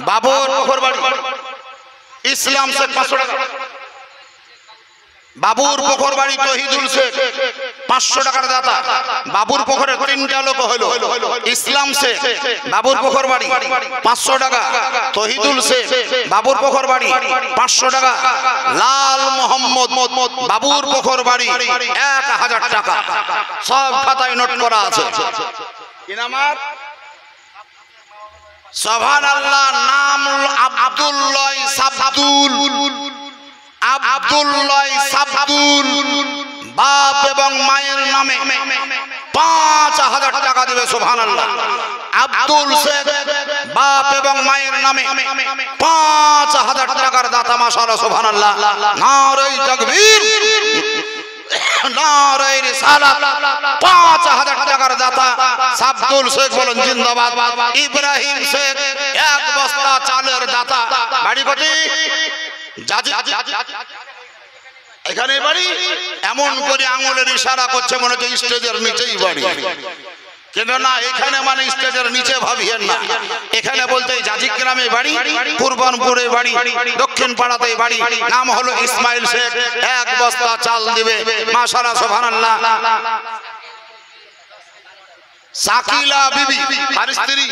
বাবর পুকুর বাড়ি ইসলাম শেখ 500 টাকা। বাবুর পুকুর বাড়ি তহিদুল শেখ 500 টাকার দাতা। বাবুর পুকুরে 3টা লোক হলো, ইসলাম শেখ বাবুর পুকুর বাড়ি 500 টাকা, তহিদুল শেখ বাবুর পুকুর বাড়ি 500 টাকা, লাল মোহাম্মদ বাবুর পুকুর বাড়ি 1000 টাকা। সব খাতায় নোট করা আছে। কি নাম? সুবহানাল্লাহ। নাম আব্দুল্লাহ সাবদুল। আব্দুল্লাহ সাবদুল, বাপ এবং মায়ের নামে 5000 টাকা দিবে। সুবহানাল্লাহ। আব্দুল শেখ বাপ এবং মায়ের নামে 5000 টাকার দাতা। মাশাআল্লাহ, সুবহানাল্লাহ। নারে তাকবীর, নারে রিসালাত। 5000 টাকার দাতা সাবদুল শেখ বলেন জিন্দাবাদ। ইব্রাহিম শেখ 1 বস্তা চালের দাতা। বাড়ি কোটি? এখানে বাড়ি। এমন করে আঙুলের ইশারা করছে মনে হচ্ছে স্টেজের নিচেই বাড়ি, কিন্তু না, এখানে মানে স্টেজের নিচে ভাবিয়েন না। এখানে বলতে জাজিক গ্রামে বাড়ি, কুরবানপুরে বাড়ি, দক্ষিণ পাড়াতে বাড়ি। নাম হলো ইসমাইল শেখ। 1 বস্তা চাল দিবে। মাশাআল্লাহ, সুবহানাল্লাহ। সাকিলা বিবি আর স্ত্রী,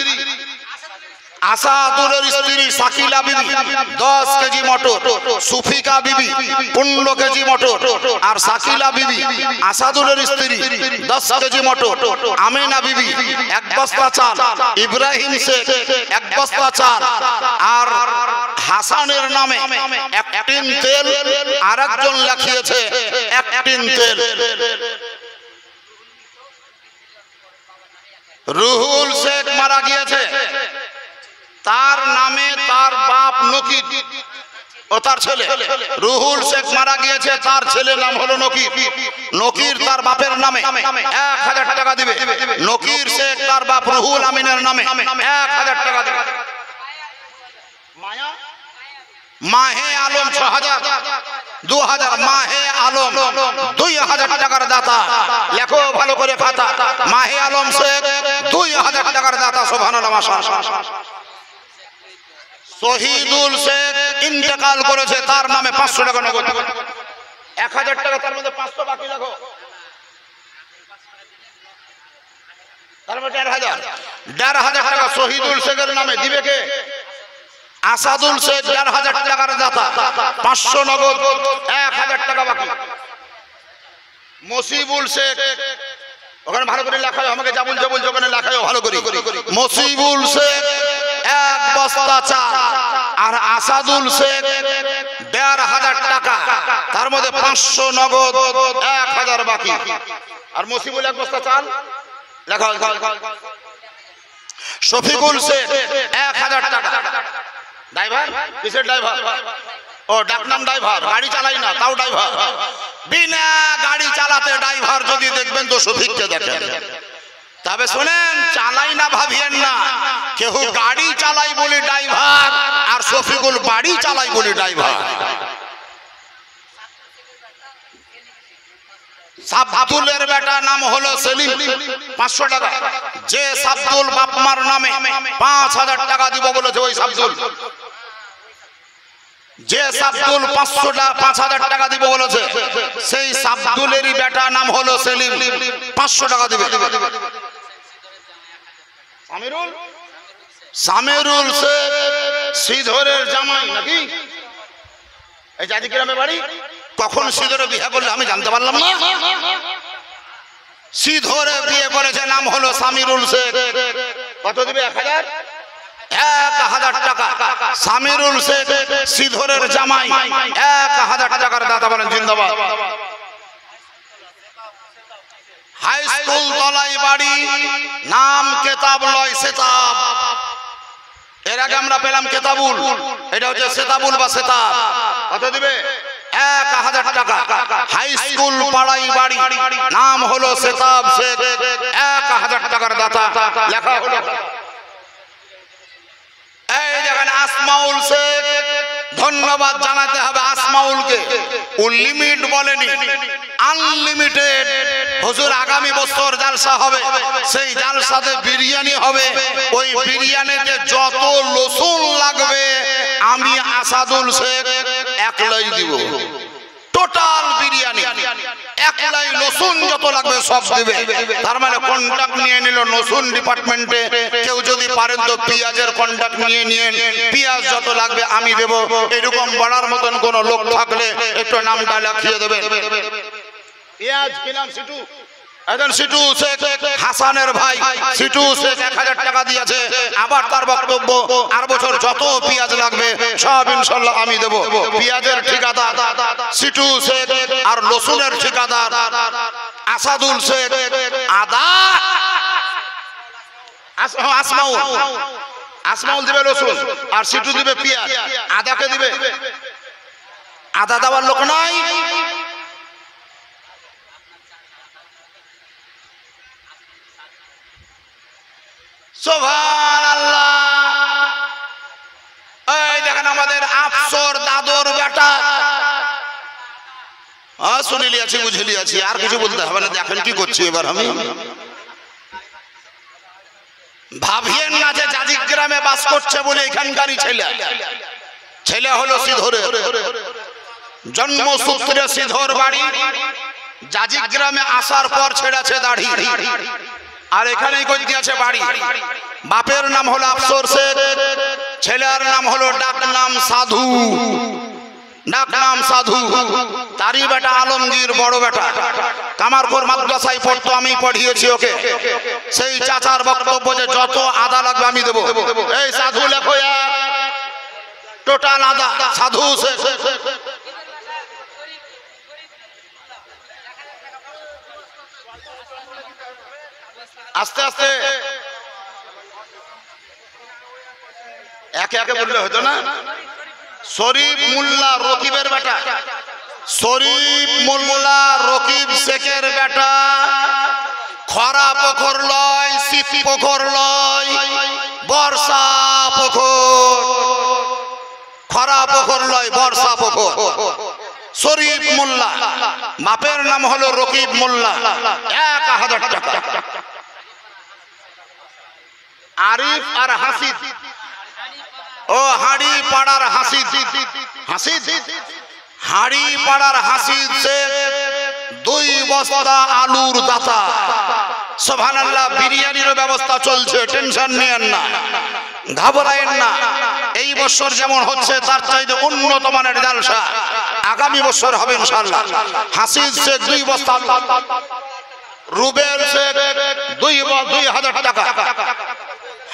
আসাদুলের স্ত্রী সাকিলা বিবি 10 কেজি মটর, সুফিকা বিবি 15 কেজি মটর, আর সাকিলা বিবি আসাদুলের স্ত্রী 10 কেজি মটর, আমিনা বিবি 1 বস্তা চাল, ইব্রাহিম শেখ 1 বস্তা চাল, আর হাসানের নামে 1 টিন তেল। আরেকজন লিখিয়েছে 1 টিন তেল। রুহুল শেখ মারা গিয়েছে, তার নামে তার বাপ নকির ও তার ছেলে। রুহুল শেখ মারা গিয়েছে, তার ছেলে নাম হলো নকির। নকির তার বাপের নামে 1000 টাকা দিবে। নকির শেখ তার বাপ রুহুল আমিনের নামে 1000 টাকা দিবে। মাহে আলম 6000, 2000। মাহে আলম 2000 টাকার দাতা। লেখো ভালো করে খাতা। মাহে আলম শেখ 2000 টাকার দাতা। সুবহানাল্লাহ, মাশাআল্লাহ। শহীদুল শেখ ইন্তেকাল করেছে, তার নামে 500 টাকা নগদ। 1000 টাকা, তার মধ্যে 500 বাকি রাখো, তার মধ্যে 1500 টাকা শহীদুল শেখের নামে দিবে কে? আসাদুল শেখ 1500 টাকার দাতা। 500 নগদ, 1000 টাকা বাকি। মসিবুল শেখ, ওখানে ভালো করে লেখায়, আমাকে জাবুল জাবুল ওখানে লেখায় ভালো করে। মসিবুল শেখ 1 বস্তা চাল, আর আসাদুল শেখ 1500 টাকা, তার মধ্যে 500 নগদ, 1000 বাকি। আর মসিবুল 1 বস্তা চাল লেখা। শফিকুল শেখ 1000 টাকা। ড্রাইভার? কিসের ড্রাইভার? ও, ডাকনাম ড্রাইভার, গাড়ি চালাই না তাও ড্রাইভার। বিনা গাড়ি চালাতে ড্রাইভার যদি দেখবেন তো শফিককে দেখেন। তবে শোনেন, চালাই না ভাবিয়েন না। কেউ গাড়ি চালাই বলে ড্রাইভার, আর শফিকুল বাড়ি চালাই বলে ড্রাইভার। সাবদুলের বেটা নাম হলো সেলিম, 500 টাকা। যে সাবদুল বাপমার নামে 5000 টাকা দিব বলেছে, ওই সাবদুল। যে সাবদুল 5000 টাকা দিব বলেছে, সেই সাবদুলেরই বেটা নাম হলো সেলিম, 500 টাকা দিবে। সামিরুল শেখ শ্রীধরের জামাই নাকি? এই জাজি গ্রামে বাড়ি। কখন শ্রীধরে বিয়ে করলে আমি জানতে পারলাম না। শ্রীধরে বিয়ে করেছে, নাম হলো সামিরুল শেখ। কত দিবে? 1000 টাকা। সামিরুল শেখ শ্রীধরের জামাই, 1000 টাকার দাতা বলেন জিন্দাবাদ। হাই স্কুল তলাই বাড়ি, নাম কেতাব লয় সেতাব। এর আগে আমরা পেলাম কেতাবুল, এটা হচ্ছে সেতাবুল বা সেতাব। কত দিবে? 1000 টাকা। হাই স্কুল পাড়াই বাড়ি, নাম হলো সেতাব শেখ, 1000 টাকার দাতা। লেখা হলো। এই দেখেন আসমাউল শেখ, ধন্যবাদ জানাতে হবে আসমাউলকে। ও লিমিট বলেনি, আনলিমিটেড। হুজুর আগামী বছর জালসা হবে, সেই জালসাতে বিরিয়ানি হবে। ওই বিরিয়ানিতে যত রসুন লাগবে আমি আসাদুল শেখ একলাই দিব। টোটাল বিরিয়ানি একলাই, রসুন যত লাগবে সব দিবে। তার মানে কন্ট্যাক্ট নিয়ে নিল রসুন ডিপার্টমেন্টে। কেউ যদি পারেন তো পেঁয়াজের কন্ট্যাক্ট নিয়ে নিয়ে, পেঁয়াজ যত লাগবে আমি দেব। এরকম বলার মতন কোন লোক থাকলে একটু নামটা লিখিয়ে দেবে। পেঁয়াজ কি নাম? সিটু। সিটু শেখ হাসানের ভাই সিটু শেখ 1000 টাকা দিয়েছে। আবার তার বক্তব্য, আর বছর যত পেঁয়াজ লাগবে সব ইনশাল্লাহ আমি দেব। পেঁয়াজের ঠিকাদার সিটু শেখ, আর রসুনের ঠিকাদার আসাদুল শেখ। আদা আসমাউল, আসমাউল দিবে রসুন, আর সিটু দিবে পেঁয়াজ। আদাকে দিবে? আদা দেওয়ার লোক নাই। সুবহানাল্লাহ। এই দেখেন আমাদের আফসর দাদুর বেটা। শুনে লিয়াছি, বুঝে লিয়াছি, আর কিছু বলতে হবে না। দেখেন কি করছি এবার আমি। ভাবিয়েন না যে জাজিক গ্রামে বাস করছে বলে এখানকারই ছেলে। ছেলে হলো শ্রীধরে, জন্মসূত্রে শ্রীধর বাড়ি। জাজিক গ্রামে আসার পর ছেড়েছে দাড়ি, আর এখানেই করে দিয়েছে বাড়ি। বাপের নাম হলো আফসর শেখ, ছেলের নাম হলো ডাক নাম সাধু। ডাক নাম সাধু। তারই বেটা আলমগীর বড় বেটা, কামারপুর মাদ্রাসায় পড়তো, আমি পড়িয়েছি ওকে। সেই চাচার বক্তব্য যে যত আদা লাগবে আমি দেবো। এই সাধু লেখো, টোটাল আদা সাধু শেখ। আস্তে আস্তে একে একে বললে হতো না। শরীফ মোল্লা রকিবের বেটা, শরীফ মোল্লা রকিব শেখের বেটা। খরা পুকুর লয়, শীত পুকুর লয়, বর্ষা পুকুর। খরা পুকুর লয়, বর্ষা পুকুর। শরীফ মোল্লা, বাপের নাম হলো রকিব মোল্লা, 1000 টাকা। আরিফ আর হাসিদ, ও হাড়ি পাড়ার হাসিদ। হাসিদ, হাড়ি পাড়ার হাসিদ সে 2 বস্তা আলুর দাতা। সুবহানাল্লাহ। বিরিয়ানির ব্যবস্থা চলছে, টেনশন নিয়েন না, ঘাবড়ায়েন না। এই বছর যেমন হচ্ছে তার চাইতে উন্নত মানের জালসা আগামী বছর হবে ইনশাআল্লাহ। হাসিদ শেখ 2 বস্তা, রুবেল শেখ 2000 টাকা,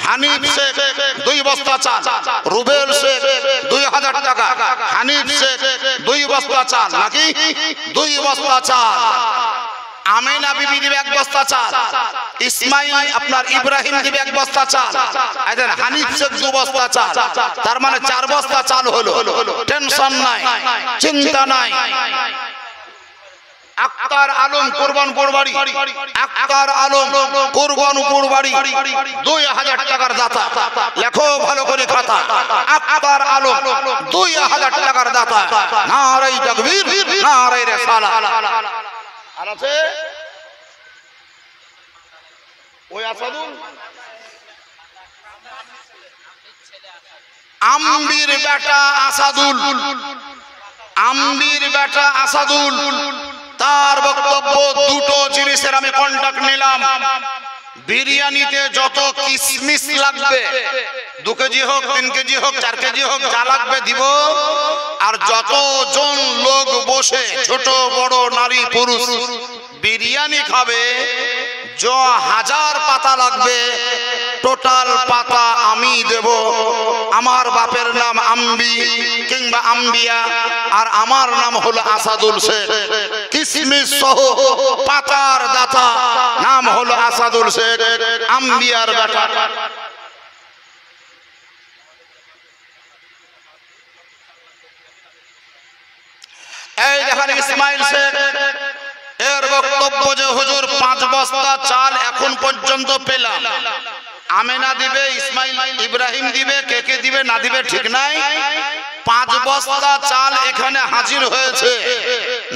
হানিফ শেখ 2 বস্তা চাল, রুবেল শেখ 2000 টাকা, হানিফ শেখ 2 বস্তা চাল নাকি? 2 বস্তা চাল। আমিনা বিবি দিবে 1 বস্তা চাল, ইসমাইল আপনার ইব্রাহিম দিবে 1 বস্তা চাল, আর হানিফ শেখ 2 বস্তা চাল। তার মানে 4 বস্তা চাল হলো। টেনশন নাই, চিন্তা নাই। আক্তার আলম কুরবানপুর বাড়ি, আক্তার আলম কুরবানপুর বাড়ি 2000 টাকার দাতা। লেখো ভালো করে খাতা, আক্তার আলম 2000 টাকার দাতা। নারে তাকবীর, নারে রিসালাত। আর আছে ওই আসাদুল আম্বির বেটা আসাদুল, আম্বির বেটা আসাদুল। তার বক্তব্য দুটো জিনিসের আমি কন্টাক্ট নিলাম। বিরিয়ানিতে যত কিশমিশ লাগবে 2 কেজি হোক 3 কেজি হোক 4 কেজি হোক যা লাগবে দিব, আর যতজন লোক বসে ছোট বড় নারী পুরুষ বিরিয়ানি খাবে, 1000 পাতা লাগবে টোটাল পাতা আমি দেব। আমার বাপের নাম আম্বি কিংবা আম্বিয়া, আর আমার নাম হলো আসাদুল শেখ। কিশমিশ সহ পাতার দাতা নাম হলো আসাদুল শেখ, আম্বিয়ার বেটা। এই দেখেন ইসমাইল শেখ, এর বক্তব্য যে হুজুর 5 বস্তা চাল এখন পর্যন্ত পেলাম। আমেনা দিবে, ইসমাইল ইব্রাহিম দিবে, কে দিবে না দিবে ঠিক নাই। 5 বস্তা চাল এখানে হাজির হয়েছে,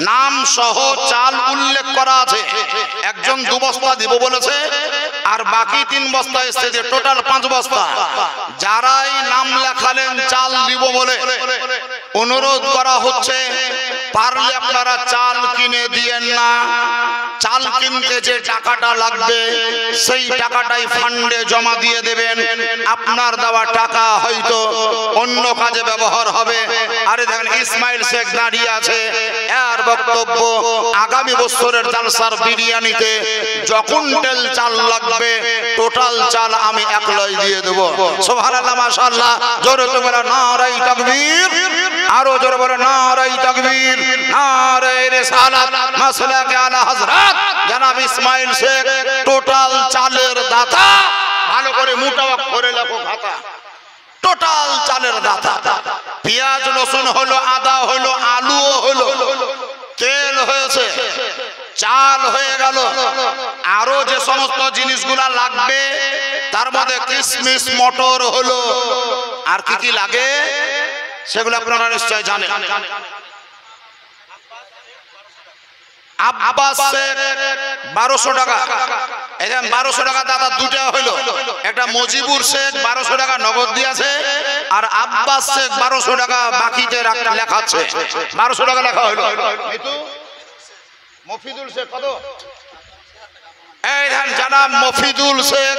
নাম সহ চাল উল্লেখ করা আছে। একজন 2 বস্তা দিব বলেছে, আর বাকি 3 বস্তা এসেছে, টোটাল 5 বস্তা। যারাই নাম লেখালেন চাল দিব বলে, অনুরোধ করা হচ্ছে পারলে আপনারা চাল কিনে দিয়েন না। চাল কিনতে যে টাকাটা লাগবে সেই টাকাটাই ফান্ডে জমা দিয়ে দেবেন। আপনার দেওয়া টাকা হয়তো অন্য কাজে ব্যবহার হবে। আরে দেখেন ইসমাইল শেখ দাঁড়িয়ে আছে, এর বক্তব্য আগামী বছরের জালসার বিরিয়ানিতে যখন তেল চাল লাগবে টোটাল চাল আমি একলাই দিয়ে দেব। সুবহানাল্লাহ, মাশাআল্লাহ। জোরে তো বলে নারাই তাকবীর, আরো জোরে বলে নারাই তাকবীর, নারায়ে রিসালাত, মাসলাকে আলা হযরত জনাব ইসমাইল শেখ টোটাল চালের দাতা। ভালো করে মোটা করে লেখো খাতা, টোটাল চালের দাতা। পেঁয়াজ রসুন হলো, আদা হলো, আলুও হলো, তেল হয়েছে, চাল হয়ে গেল, আরো যে সমস্ত জিনিসগুলা লাগবে তার মধ্যে কিশমিশ মটর হলো, আর কি কি লাগে সেগুলো আপনারা নিশ্চয় জানেন। আব্বাস শেখ 1200 টাকা, এখানে 1200 টাকা দাদা দুটা হইলো। একটা মজিবুর শেখ 1200 টাকা নগদ দিয়েছে, আর আব্বাস শেখ 1200 টাকা বাকিতে লেখা আছে। 1200 টাকা লেখা হইলো। মফিদুল শেখ কত? এই ধান জানাব মফিদুল শেখ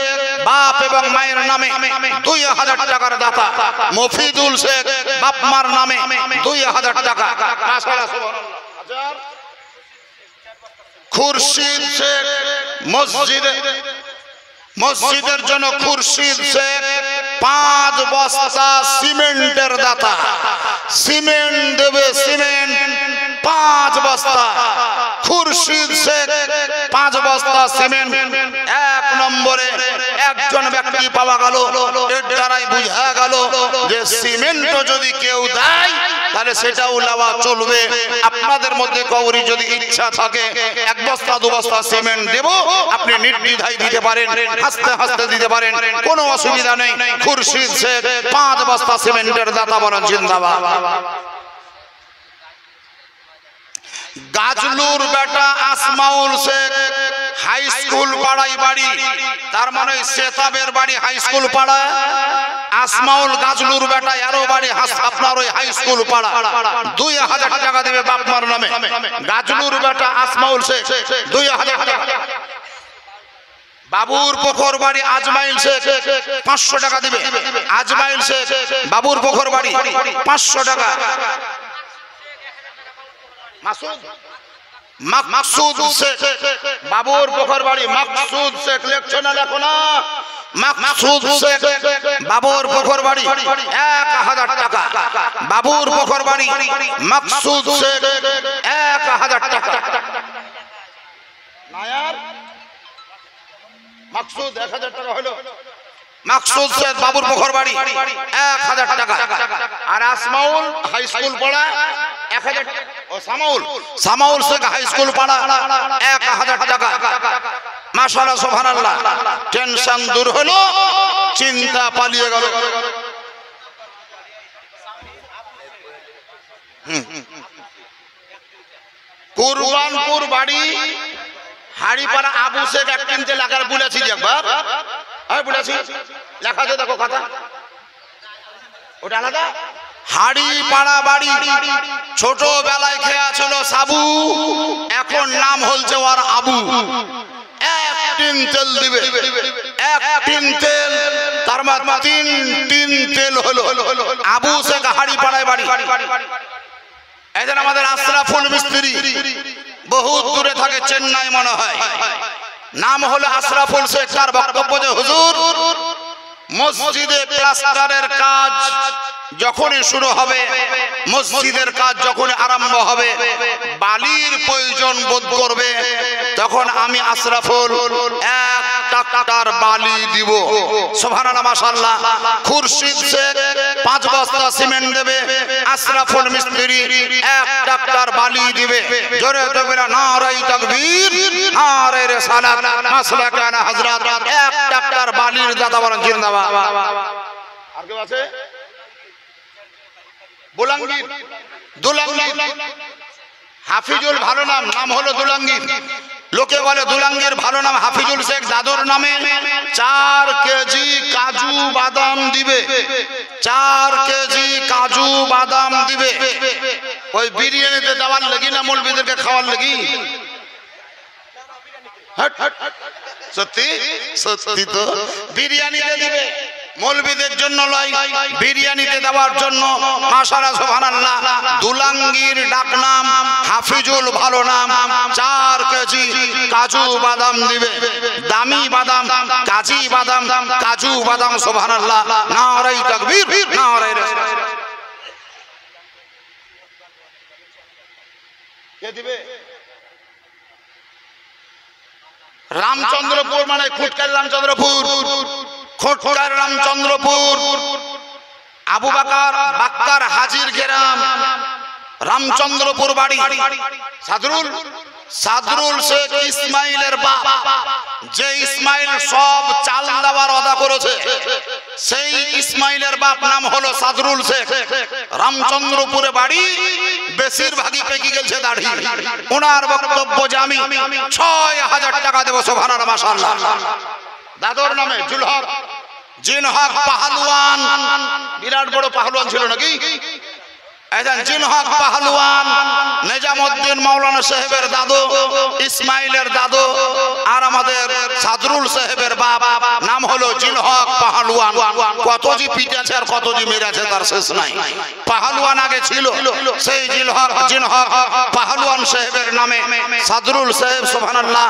বাপ এবং মায়ের নামে 2000 টাকার দাতা। মফিদুল শেখ বাপ মার নামে 2000 টাকা। মাশাআল্লাহ, সুবহানাল্লাহ। খুরশিদ শেখ মসজিদের জন্য খুরশিদ শেখ 5 বস্তা সিমেন্টের দাতা। সিমেন্ট দেবে, সিমেন্ট 5 বস্তা। খুরশিদ শেখ 5 বস্তা সিমেন্ট। 1 নম্বরে একজন ব্যক্তি পাওয়া গেল, এর দ্বারাই বুঝা গেল যে সিমেন্টও যদি কেউ দেয় তাহলে সেটাও নেওয়া চলবে। আপনাদের মধ্যে কাউরি যদি ইচ্ছা থাকে 1 বস্তা 2 বস্তা সিমেন্ট দেব, আপনি নির্দ্বিধায় দিতে পারেন, হাসতে হাসতে দিতে পারেন, কোনো অসুবিধা নেই। খুরশিদ শেখ 5 বস্তা সিমেন্টের দাতা, বলেন জিন্দাবাদ। গাজলুর বেটা আসমাউল শেখ হাই স্কুল পাড়াই বাড়ি, তার মানে সেতাবের বাড়ি হাই স্কুল পাড়া। আসমাউল গাজলুর বেটা, এরও বাড়ি আপনার ওই হাই স্কুল পাড়া। 2000 টাকা দেবে বাপ মার নামে। গাজলুর বেটা আসমাউল শেখ 2000 টাকা। বাবুর পুকুর বাড়ি আজমাইল শেখ 500 টাকা দিবে। আজমাইল শেখ বাবুর পুকুর বাড়ি 500 টাকা। মাকসুদ শেখ বাবুর পুকুর বাড়ি, মাকসুদ শেখ লেখছো না, লেখো না। মাকসুদ শেখ বাবুর পুকুর বাড়ি 1000 টাকা। বাবুর পুকুর বাড়ি মাকসুদ শেখ 1000 টাকা। নায়ার মাকসুদ 1000 টাকা হলো। মাকসুদ শেখ বাবুর পুকুর বাড়ি 1000 টাকা। আর আসমাউল হাই স্কুল পড়া 1000 টাকা। ও সামাউল শেখ হাই স্কুল পাড়া 1000 টাকা। মাশাআল্লাহ, সুবহানাল্লাহ। টেনশন দূর হলো, চিন্তা পালিয়ে গেল। কুরবানপুর বাড়ি হাড়িপাড়া আবু শেখ এক কিনতে লেখার বলেছি একবার, আমি বলেছি লেখা আছে দেখো কথা, ওটা আলাদা। হাড়িপাড়া বাড়ি, ছোটবেলায় খেয়া ছিল সাবু, এখন নাম হলছে ওর আবু। এক টিন তেল দিবে, এক টিন তেল, তার মানে 3 টিন তেল হলো আবু শেখ হাড়িপাড়ায় বাড়ি। এদের আমাদের আশরাফুল মিস্ত্রি, বহুত দূরে থাকে, চেন্নাই মনে হয়, নাম হলো আশরাফুল শেখ। তার বক্তব্য যে হুজুর মসজিদে প্লাস্টারের কাজ যখনই শুরু হবে, মসজিদের কাজ যখন আরম্ভ হবে, বালির প্রয়োজন বোধ করবে, তখন আমি আশরাফুল 1 ট্রাক্টর বালি দিব। সুবহানাল্লাহ, মাশাআল্লাহ। খুরশিদ শেখ 5 বস্তা সিমেন্ট দেবে, আশরাফুল মিস্ত্রি 1 ট্রাক্টর বালি দিবে। জোরে তকবীর, নারায়ে তাকবীর, নারায়ে রিসালাত, মাসলাক আলা হযরত। 1 ট্রাক্টর বালির দাতা বলেন জিন্দাবাদ। আর কেউ আছে? বুলাঙ্গীর, দুলাঙ্গীর, হাফিজুল ভালো নাম, নাম হলো দুলাঙ্গীর। লোকে বলে দুলাঙ্গীর ভালো নাম হাফিজুল শেখ, দাদুর নামে 4 কেজি কাজু বাদাম দিবে, 4 কেজি কাজু বাদাম দিবে। ওই বিরিয়ানিতে দেওয়ার লাগি না মৌলবীদেরকে খাওয়ার লাগি? সত্যি সত্যি তো বিরিয়ানিতে দিবে, মৌলবীদের জন্য লয়, বিরিয়ানিতে দেওয়ার জন্য। মাশাআল্লাহ, সুবহানাল্লাহ। দুলাঙ্গীর ডাক নাম, হাফিজুল ভালো নাম। 4 কেজি কাজু বাদাম দিবে, দামি বাদাম, কাজী বাদাম, কাজু বাদাম। সুবহানাল্লাহ, নারায়ে তাকবীর, নারায়ে রিসালাত। কে দিবে? রামচন্দ্রপুর মানে খুটকার রামচন্দ্রপুর, খুটকার রামচন্দ্রপুর, আবু বাকার বাক্কার হাজির গ্রাম, রামচন্দ্রপুর বাড়ি। সাদরুল শেখ ইসমাইলের বাপ, যে ইসমাইল সব চাল দেওয়ার ওয়াদা করেছে, সেই ইসমাইলের বাপ নাম হলো সাদরুল শেখ। রামচন্দ্রপুরে বাড়ি, বেশিরভাগই পেকে গেছে দাড়ি। ওনার বক্তব্য যে আমি 6000 টাকা দেবো। সুবহানাল্লাহ, মাশাআল্লাহ। দাদুর নামে জুলহক জিনহক পাহলওয়ান, বিরাট বড় পাহলওয়ান ছিল নাকি? জিনহক পাহলওয়ান, নিজামউদ্দিন মাওলানা সাহেবের দাদু, ইসমাইলের দাদু, আর আমাদের সাদরুল সাহেবের বাপ নাম হলো জিনহক পাহলওয়ান। কত জি পিটেছে আর কত জি মেরেছে তার শেষ নাই। পাহলওয়ান আগে ছিল, সেই জিনহক পাহলওয়ান সাহেবের নামে সাদরুল সাহেব সুবহানাল্লাহ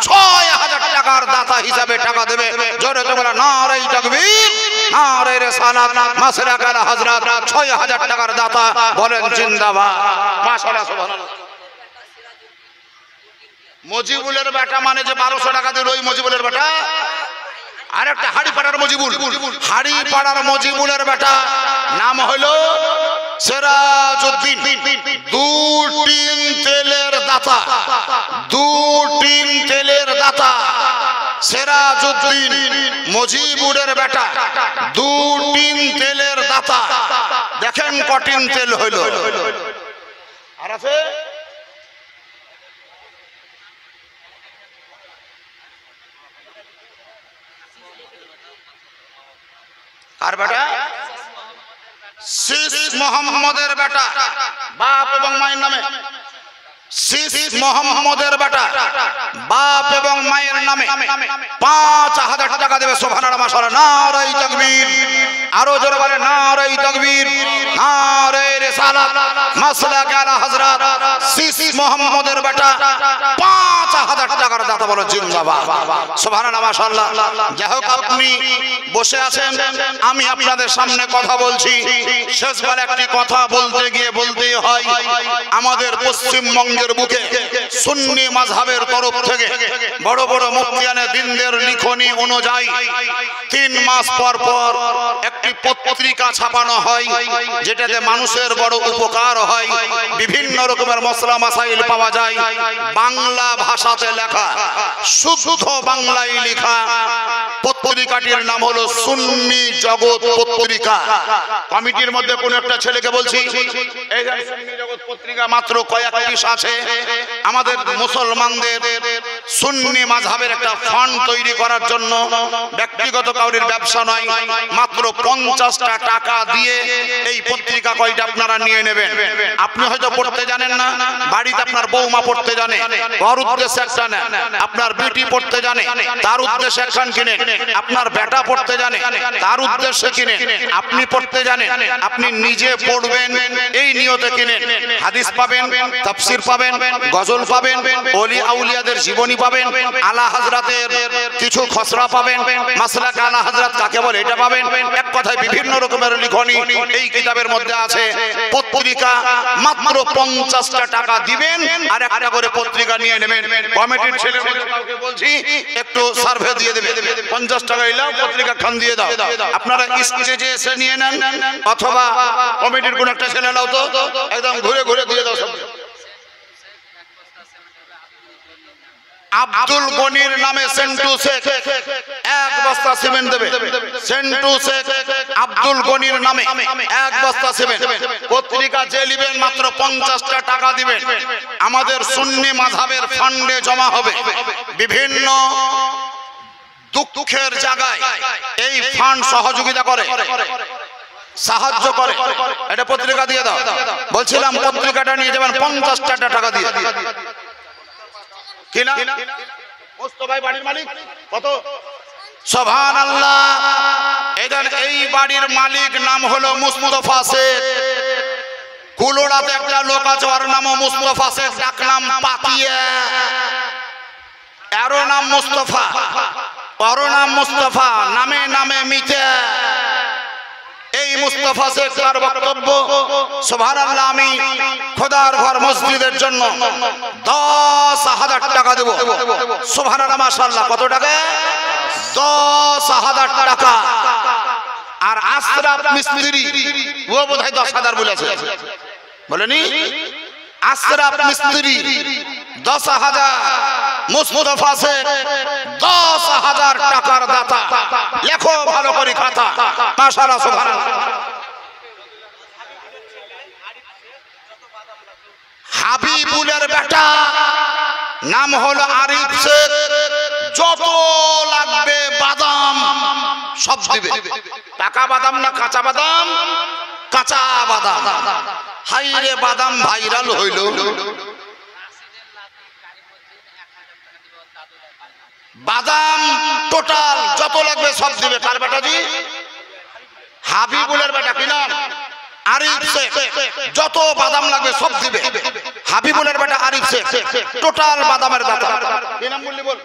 6000 টাকার দাতা হিসাবে টাকা দেবে। জোরে তো বলে নারায়ে তাকবীর, নারায়ে রিসালাত, মাসলাক আলা হযরত। 6000 টাকার দাতা বলেন জিন্দাবাদ। মাশাআল্লাহ, সুবহানাল্লাহ। মজিবুলের বেটা মানে যে 1200 টাকা দিল, ওই মজিবুলের বেটা। আর একটা হাড়িপাড়ার মজিবুল, হাড়িপাড়ার মজিবুলের বেটা নাম হলো সিরাজউদ্দিন। 2 টিন তেলের দাতা, 2 টিন তেলের দাতা সিরাজউদ্দিন মজিবুরের বেটা, 2 টিন তেলের দাতা। দেখেন কটিন তেল হইল। আর আছে আর বেটা শীষ মোহাম্মদের বেটা, বাপ এবং মায়ের নামে শীষ মোহাম্মদের বেটা, বাপ এবং মায়ের নামে 5000 টাকা দেবে। সুবহানাল্লাহ, মাশাআল্লাহ, নারায়ে তাকবীর। আরো জোরে বলে নারায়ে তাকবীর, নারায়ে রিসালাত, মাসলাক আলা হযরত। শীষ মোহাম্মদের বেটা 5000 টাকার দাতা বলো জিন্দাবাদ। সুবহানাল্লাহ, মাশাআল্লাহ। যাই হোক, আপনি বসে আছেন, আমি আপনাদের সামনে কথা বলছি। শেষবার একটি কথা বলতে গিয়ে বলতেই হয়, আমাদের পশ্চিমবঙ্গের বুকে সুন্নি মাযহাবের তরফ থেকে বড় বড় মুফতিয়ানে দ্বীনের লিখনি অনুযায়ী 3 মাস পর পর একটি পত্রিকা ছাপানো হয়, যেটাতে মানুষের বড় উপকার হয়। বিভিন্ন রকমের মসলা মাসাইল পাওয়া যায়, বাংলা ভাষাতে লেখা, শুদ্ধ বাংলায় লেখা। পত্রিকাটির নাম হলো সুন্নি জগৎ পত্রিকা। কমিটির মধ্যে কোন একটা ছেলেকে বলছি, এই যে সুন্নি জগৎ পত্রিকা মাত্র কয়েক পিস আছে। আমাদের মুসলমানদের সুন্নি মাযহাবের একটা ফান্ড তৈরি করার জন্য, ব্যক্তিগত কাউরির ব্যবসা নয়, মাত্র 50টা টাকা দিয়ে এই পত্রিকা কয়টা আপনারা নিয়ে নেবেন। আপনি হয়তো পড়তে জানেন না, বাড়িতে আপনার বৌমা পড়তে জানে, ওর উদ্দেশ্যে একটা নেন। আপনার বেটি পড়তে জানে, তার উদ্দেশ্যে একখান কিনেন। আপনার বেটা পড়তে জানে, তার উদ্দেশ্যে কিনেন। আপনি পড়তে জানেন, আপনি নিজে পড়বেন এই নিয়তে কিনেন। হাদিস পাবেন, তাফসীর পাবেন, গজল পাবেন, ওলি আউলিয়াদের জীবনী পাবেন, আলা হযরতের কিছু খসড়া পাবেন, মাসলাক আলা হযরত কাকে বলে এটা পাবেন। এক কথায় বিভিন্ন রকমের লিখনি এই কিতাবের মধ্যে আছে। পত্রিকা মাত্র 50টা টাকা দিবেন আর একটা করে পত্রিকা নিয়ে নেবেন। কমিটির ছেলেমেয়েদেরকে বলছি একটু সার্ভে দিয়ে দেবে, 50 টাকা এলাও পত্রিকা খান দিয়ে দাও। আপনারা স্টেজে এসে নিয়ে নেন, অথবা কমিটির কোন একটা ছেলে নাও তো একদম ঘুরে ঘুরে দিয়ে দাও সব। আব্দুল গনির নামে সেন্টু শেখ 1 বস্তা সিমেন্ট দেবে। সেন্টু শেখ আব্দুল গনির নামে 1 বস্তা সিমেন্ট। পত্রিকা যে নেবেন মাত্র 50টা টাকা দিবেন। আমাদের সুন্নি মাযহাবের ফান্ডে জমা হবে। বিভিন্ন দুঃখের জায়গায় এই ফান্ড সহযোগিতা করে, সাহায্য করে। এটা পত্রিকা দিয়ে দাও। বলছিলাম পত্রিকাটা নিয়ে যাবেন 50টা টাকা দিয়ে। কিনা মোস্তফাই বাড়ির মালিক কত? সুবহানাল্লাহ। এই বাড়ির মালিক নাম হলো মুস্তাফা শেখ। কুলোড়াতে একটা লোক আছে, ওর নাম মুস্তাফা শেখ, ডাক নাম পাতিয়া। এর নাম মুস্তাফা, ওর নাম মুস্তাফা, নামে নামে মিথ্যা। এই মুস্তাফা শেখ তার বক্তব্য, সুবহানাল্লাহ, আমি খোদার ঘর মসজিদের জন্য 10,000 টাকা দেব। সুবহানাল্লাহ, মাশাআল্লাহ। কত টাকা? 10,000 টাকা। আর আশরাফ মিস্ত্রি ও বোধহয় 10,000 বলেছে, বলেনি? আশরাফ মিস্ত্রি 10,000, মুস্তাফা শেখ 10,000 টাকার দাতা। লেখো ভালো করে খাতা। মাশাআল্লাহ, সুবহানাল্লাহ। হাবিবুলের বেটা নাম হলো আরিফ শেখ। যত লাগবে বাদাম সব দিবে। পাকা বাদাম না কাঁচা বাদাম? কাঁচা বাদাম। হাইরে বাদাম ভাইরাল হইল। বাদাম টোটাল যত লাগবে সব দিবে। কার বেটা জি? হাবিবুলের বেটা। কি নাম? আরিফ শেখ। যত বাদাম লাগবে সব দিবে। হাবিবুলের বেটা আরিফ শেখ, টোটাল বাদামের দাতা। কি নাম বললি বল?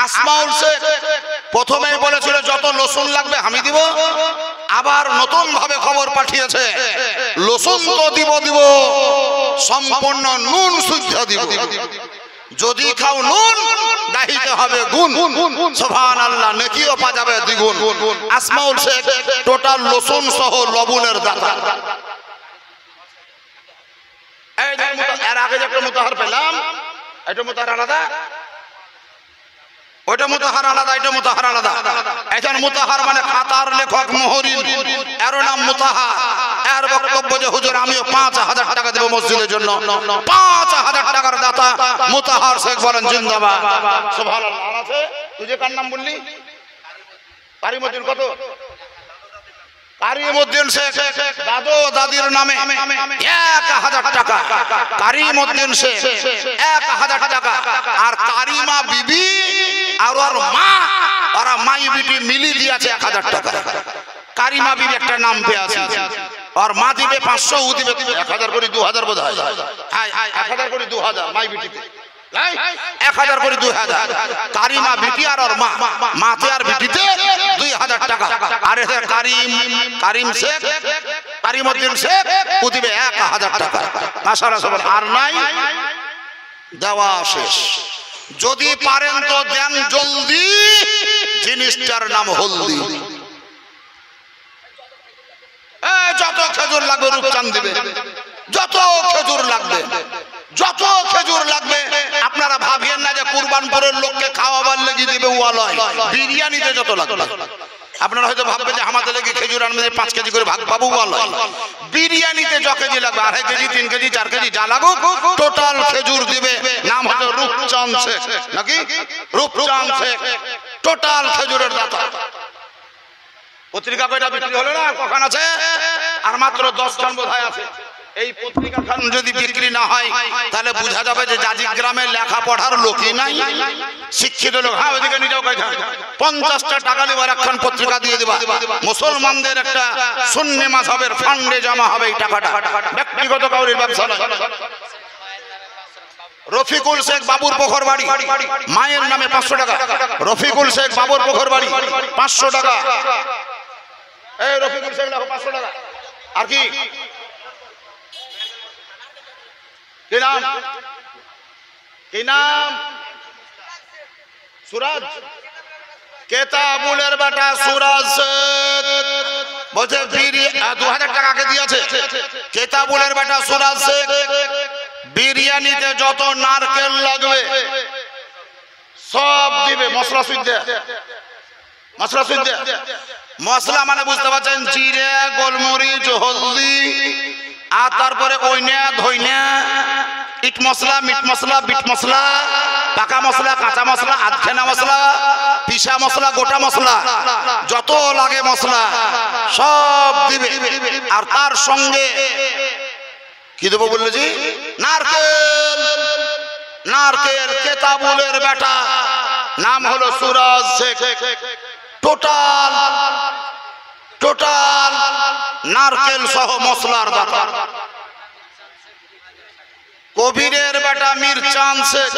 আসমাউল শেখ প্রথমেই বলেছিল যত লসুন লাগবে আমি দিব, আবার নতুন ভাবে খবর পাঠিয়েছে লসুন তো দিব সম্পূর্ণ নুন শুদ্ধ দিব। যদি খাও নুন গাহিতে হবে গুণ। সুবহানাল্লাহ, নেকিও পাওয়া যাবে দ্বিগুণ। আসমাউল শেখ টোটাল লসুন সহ লবণের দাতা। এই এর আগে যে একটা মুতাহার পেলাম, এটা মুতাহার আলাদা, ওইটা মুতাহার আলাদা, এটা মুতাহার আলাদা। এখন মুতাহার মানে খাতার লেখক মোহরিন, এর নাম মুতাহার। এর বক্তব্য যে হুজুর আমিও 5,000 টাকা দেব মসজিদের জন্য। 5,000 টাকার দাতা মুতাহার শেখ বলেন জিন্দাবাদ। সুবহানাল্লাহ। আছে তুই যে কার নাম বললি? কারিমউদ্দিন। কত? কারিমউদ্দিন শেখ দাদু দাদির নামে 1,000 টাকা। কারিমউদ্দিন শেখ 1,000 টাকা। আর কারিমা বিবি আর ওর মা, ওরা মাই বিটি মিলি দিয়েছে 1,000 টাকা। কারিমা বিবি একটা নাম পেয়ে আছে, আর মা দিবে 500, ও দিবে 1,000 করে 2,000 বোধ হয়। 1,000 করে 2,000 মাই বিটিতে, 1,000 করে 2,000। কারিমা বিটি আর ওর মা, মাতে আর বিটিতে 2,000 টাকা। আর এদের কারিম শেখ, কারিমউদ্দিন শেখ, ও দিবে 1,000 টাকা। মাশাআল্লাহ। আর নাই দেওয়া শেষ। যদি পারেন তো দেন জলদি, জিনিসটার নাম হলদি। যত খেজুর লাগবে রূপচাঁদ দিবে, যত খেজুর লাগবে, যত খেজুর লাগবে আপনারা কুরবানপুরের লোককে খাওয়াবার লেগে দেবে ওয়ালয়, বিরিয়ানিতে যত লাগবে। আপনারা হয়তো ভাববেন যে আমাদের লেগে খেজুর আনবে 5 কেজি করে ভাগ পাবো ওয়ালয়, বিরিয়ানিতে য কেজি লাগবে 2.5 কেজি 3 কেজি 4 কেজি যা লাগুক টোটাল খেজুর দিবে। নাম হচ্ছে রূপচাঁদ শেখ, নাকি রূপচাঁদ শেখ, টোটাল খেজুরের দাতা। পত্রিকা কয়টা বিক্রি হলো না, কখন আছে? আর মাত্র 10 জন বোধহয় আছে। এই পত্রিকাখান যদি বিক্রি না হয় তাহলে বোঝা যাবে যে জাজিক গ্রামে লেখাপড়ার লোকই নাই, শিক্ষিত লোক। হ্যাঁ, ওইদিকে নিয়ে যাও, 50টা টাকা নেবার একখান পত্রিকা দিয়ে দেবা, মুসলমানদের একটা সুন্নি মাযহাবের ফান্ডে জমা হবে এই টাকাটা, ব্যক্তিগত কাউরির ব্যবসা নয়। রফিকুল শেখ বাবুর পোখর বাড়ি, মায়ের নামে 500 টাকা। রফিকুল শেখ বাবুর পোখর বাড়ি 500 টাকা। এই রফিকুল শেখ লেখো 500 টাকা। আর কি কি নাম? কি নাম? সুরাজ। কেতাবুলের বেটা সুরাজ বলছে 2000 টাকা আগে দিয়েছে। কেতাবুলের বেটা সুরাজ শেখ বিরিয়ানিতে যত নারকেল লাগবে সব দিবে। মশলা সুদ্ধা, মশলা সুদ্ধা, মশলা মানে বুঝতে পারছেন, জিরে, গোলমরিচ, হলদি, আর তারপরে ওইনা ধইনা, ইট মশলা, মিট মশলা, বিট মশলা, পাকা মশলা, কাঁচা মশলা, আধখানা মশলা, পিসা মশলা, গোটা মশলা, যত লাগে মশলা সব দিবে। আর তার সঙ্গে কি দেবো বললে জি? নারকেল। নারকেল। কেতাবুলের বেটা নাম হলো সুরাজ শেখ, টোটাল টোটাল নারকেল সহ মশলার দাতা। কবিরের বেটা মিরচাঁদ শেখ,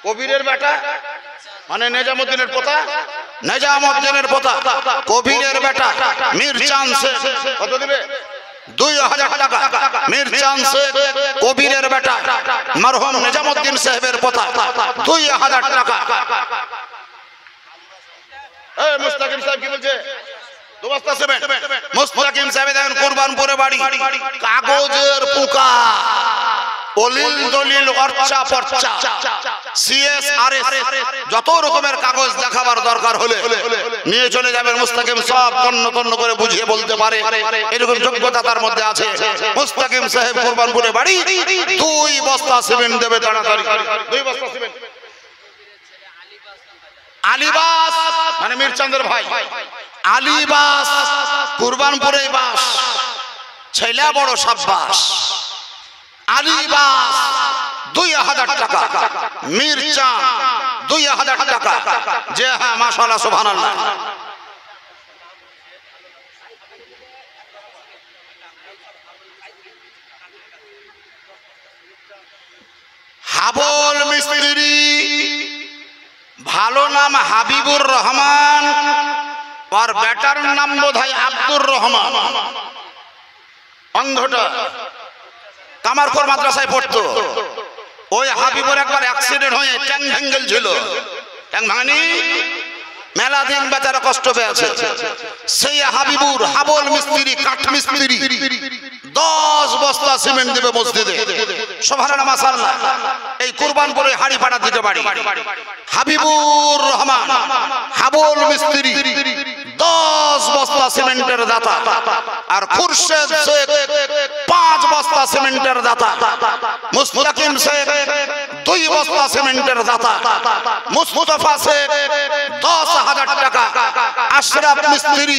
কবিরের বেটা মানে নিজামুদ্দিনের পোতা, নিজামুদ্দিনের পোতা, কবিরের বেটা মিরচাঁদ শেখ। কত দিবে? 2000 টাকা। মিরচাঁদ শেখ কবিরের বেটা, মরহুম নিজামুদ্দিন সাহেবের পোতা, 2000 টাকা। এই মুস্তাকিম সাহেব কি বলছে? মুস্তাকিম সাহেব দেখেন কুরবানপুরে বাড়ি, কাগজের পোকা, অলিল দলিল, অর্চা পর্চা, CSRS যত রকমের কাগজ দেখাবার দরকার হলে নিয়ে চলে যাবেন। মুস্তাকিম সব তন্ন তন্ন করে বুঝিয়ে বলতে পারে, এরকম যোগ্যতা তার মধ্যে আছে। মুস্তাকিম সাহেব কুরবানপুরে বাড়ি, 2 বস্তা সিমেন্ট দেবে তাড়াতাড়ি। 2 বস্তা সিমেন্ট। আলিবাস মানে মিরচাঁদের ভাই, আলিবাস কুরবানপুরে বাস, ছেলে বড় সাব্বাস। আলিবাস 2000 টাকা। মিরচাঁদ 2000 টাকা। যে হ্যাঁ, মাশাআল্লাহ, সুবহানাল্লাহ। হাবল মিস্ত্রি, ভালো নাম হাবিবুর রহমান, আর বেটার নাম বোধহয় আব্দুর রহমান। অন্ধটা কামারপুর মাদ্রাসায় পড়তো। ওই হাবিবুর একবার অ্যাক্সিডেন্ট হয়ে ট্যাং ভেঙ্গেল ছিল, ট্যাং ভাঙনি, মেলা দিন বেচারা কষ্ট পেয়েছে। সেই হাবিবুর হাবল মিস্ত্রি, কাঠ মিস্ত্রি, 10 বস্তা সিমেন্ট দেবে মসজিদে। সুবহানাল্লাহ, মাশাআল্লাহ। এই কুরবানপুরে হাড়ি পাড়া দিতে পারি। হাবিবুর রহমান হাবল মিস্ত্রি, 10 বস্তা সিমেন্টের দাতা। আর খুরশেদ শেখ 5 বস্তা সিমেন্টের দাতা। মুস্তাকিম শেখ 2 বস্তা সিমেন্টের দাতা। মুস্তাফা শেখ 10,000 টাকা। আশরাফ মিস্ত্রি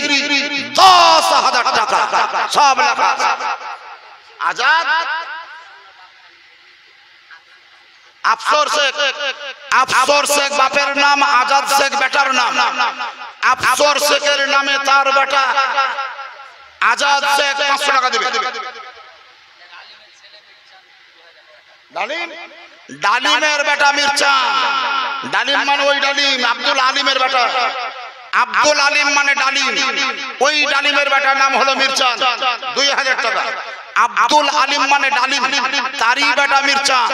10,000 টাকা। সব লেখা। আজাদ আফসর শেখ, আফসর শেখ বাপের নাম, আজাদ শেখ বেটার নাম। আফসর শেখের নামে তার বেটা আজাদ শেখ 500 টাকা দেবে। ডালিম, ডালিমের বেটা মিরচাঁদ। ডালিম মানে ওই ডালিম, আব্দুল আলিমের বেটা। আব্দুল আলিম মানে ডালিম, ওই ডালিমের বেটার নাম হলো মিরচাঁদ, 2000 টাকা। আব্দুল আলিম মানে ডালিম, তারই বেটা মিরচাঁদ,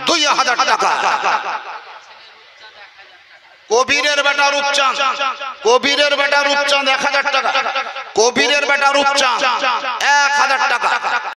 2000 টাকা। কবিরের বেটা রূপচাঁদ, কবিরের বেটা রূপচাঁদ 1000 টাকা। কবিরের বেটা রূপচাঁদ 1000 টাকা।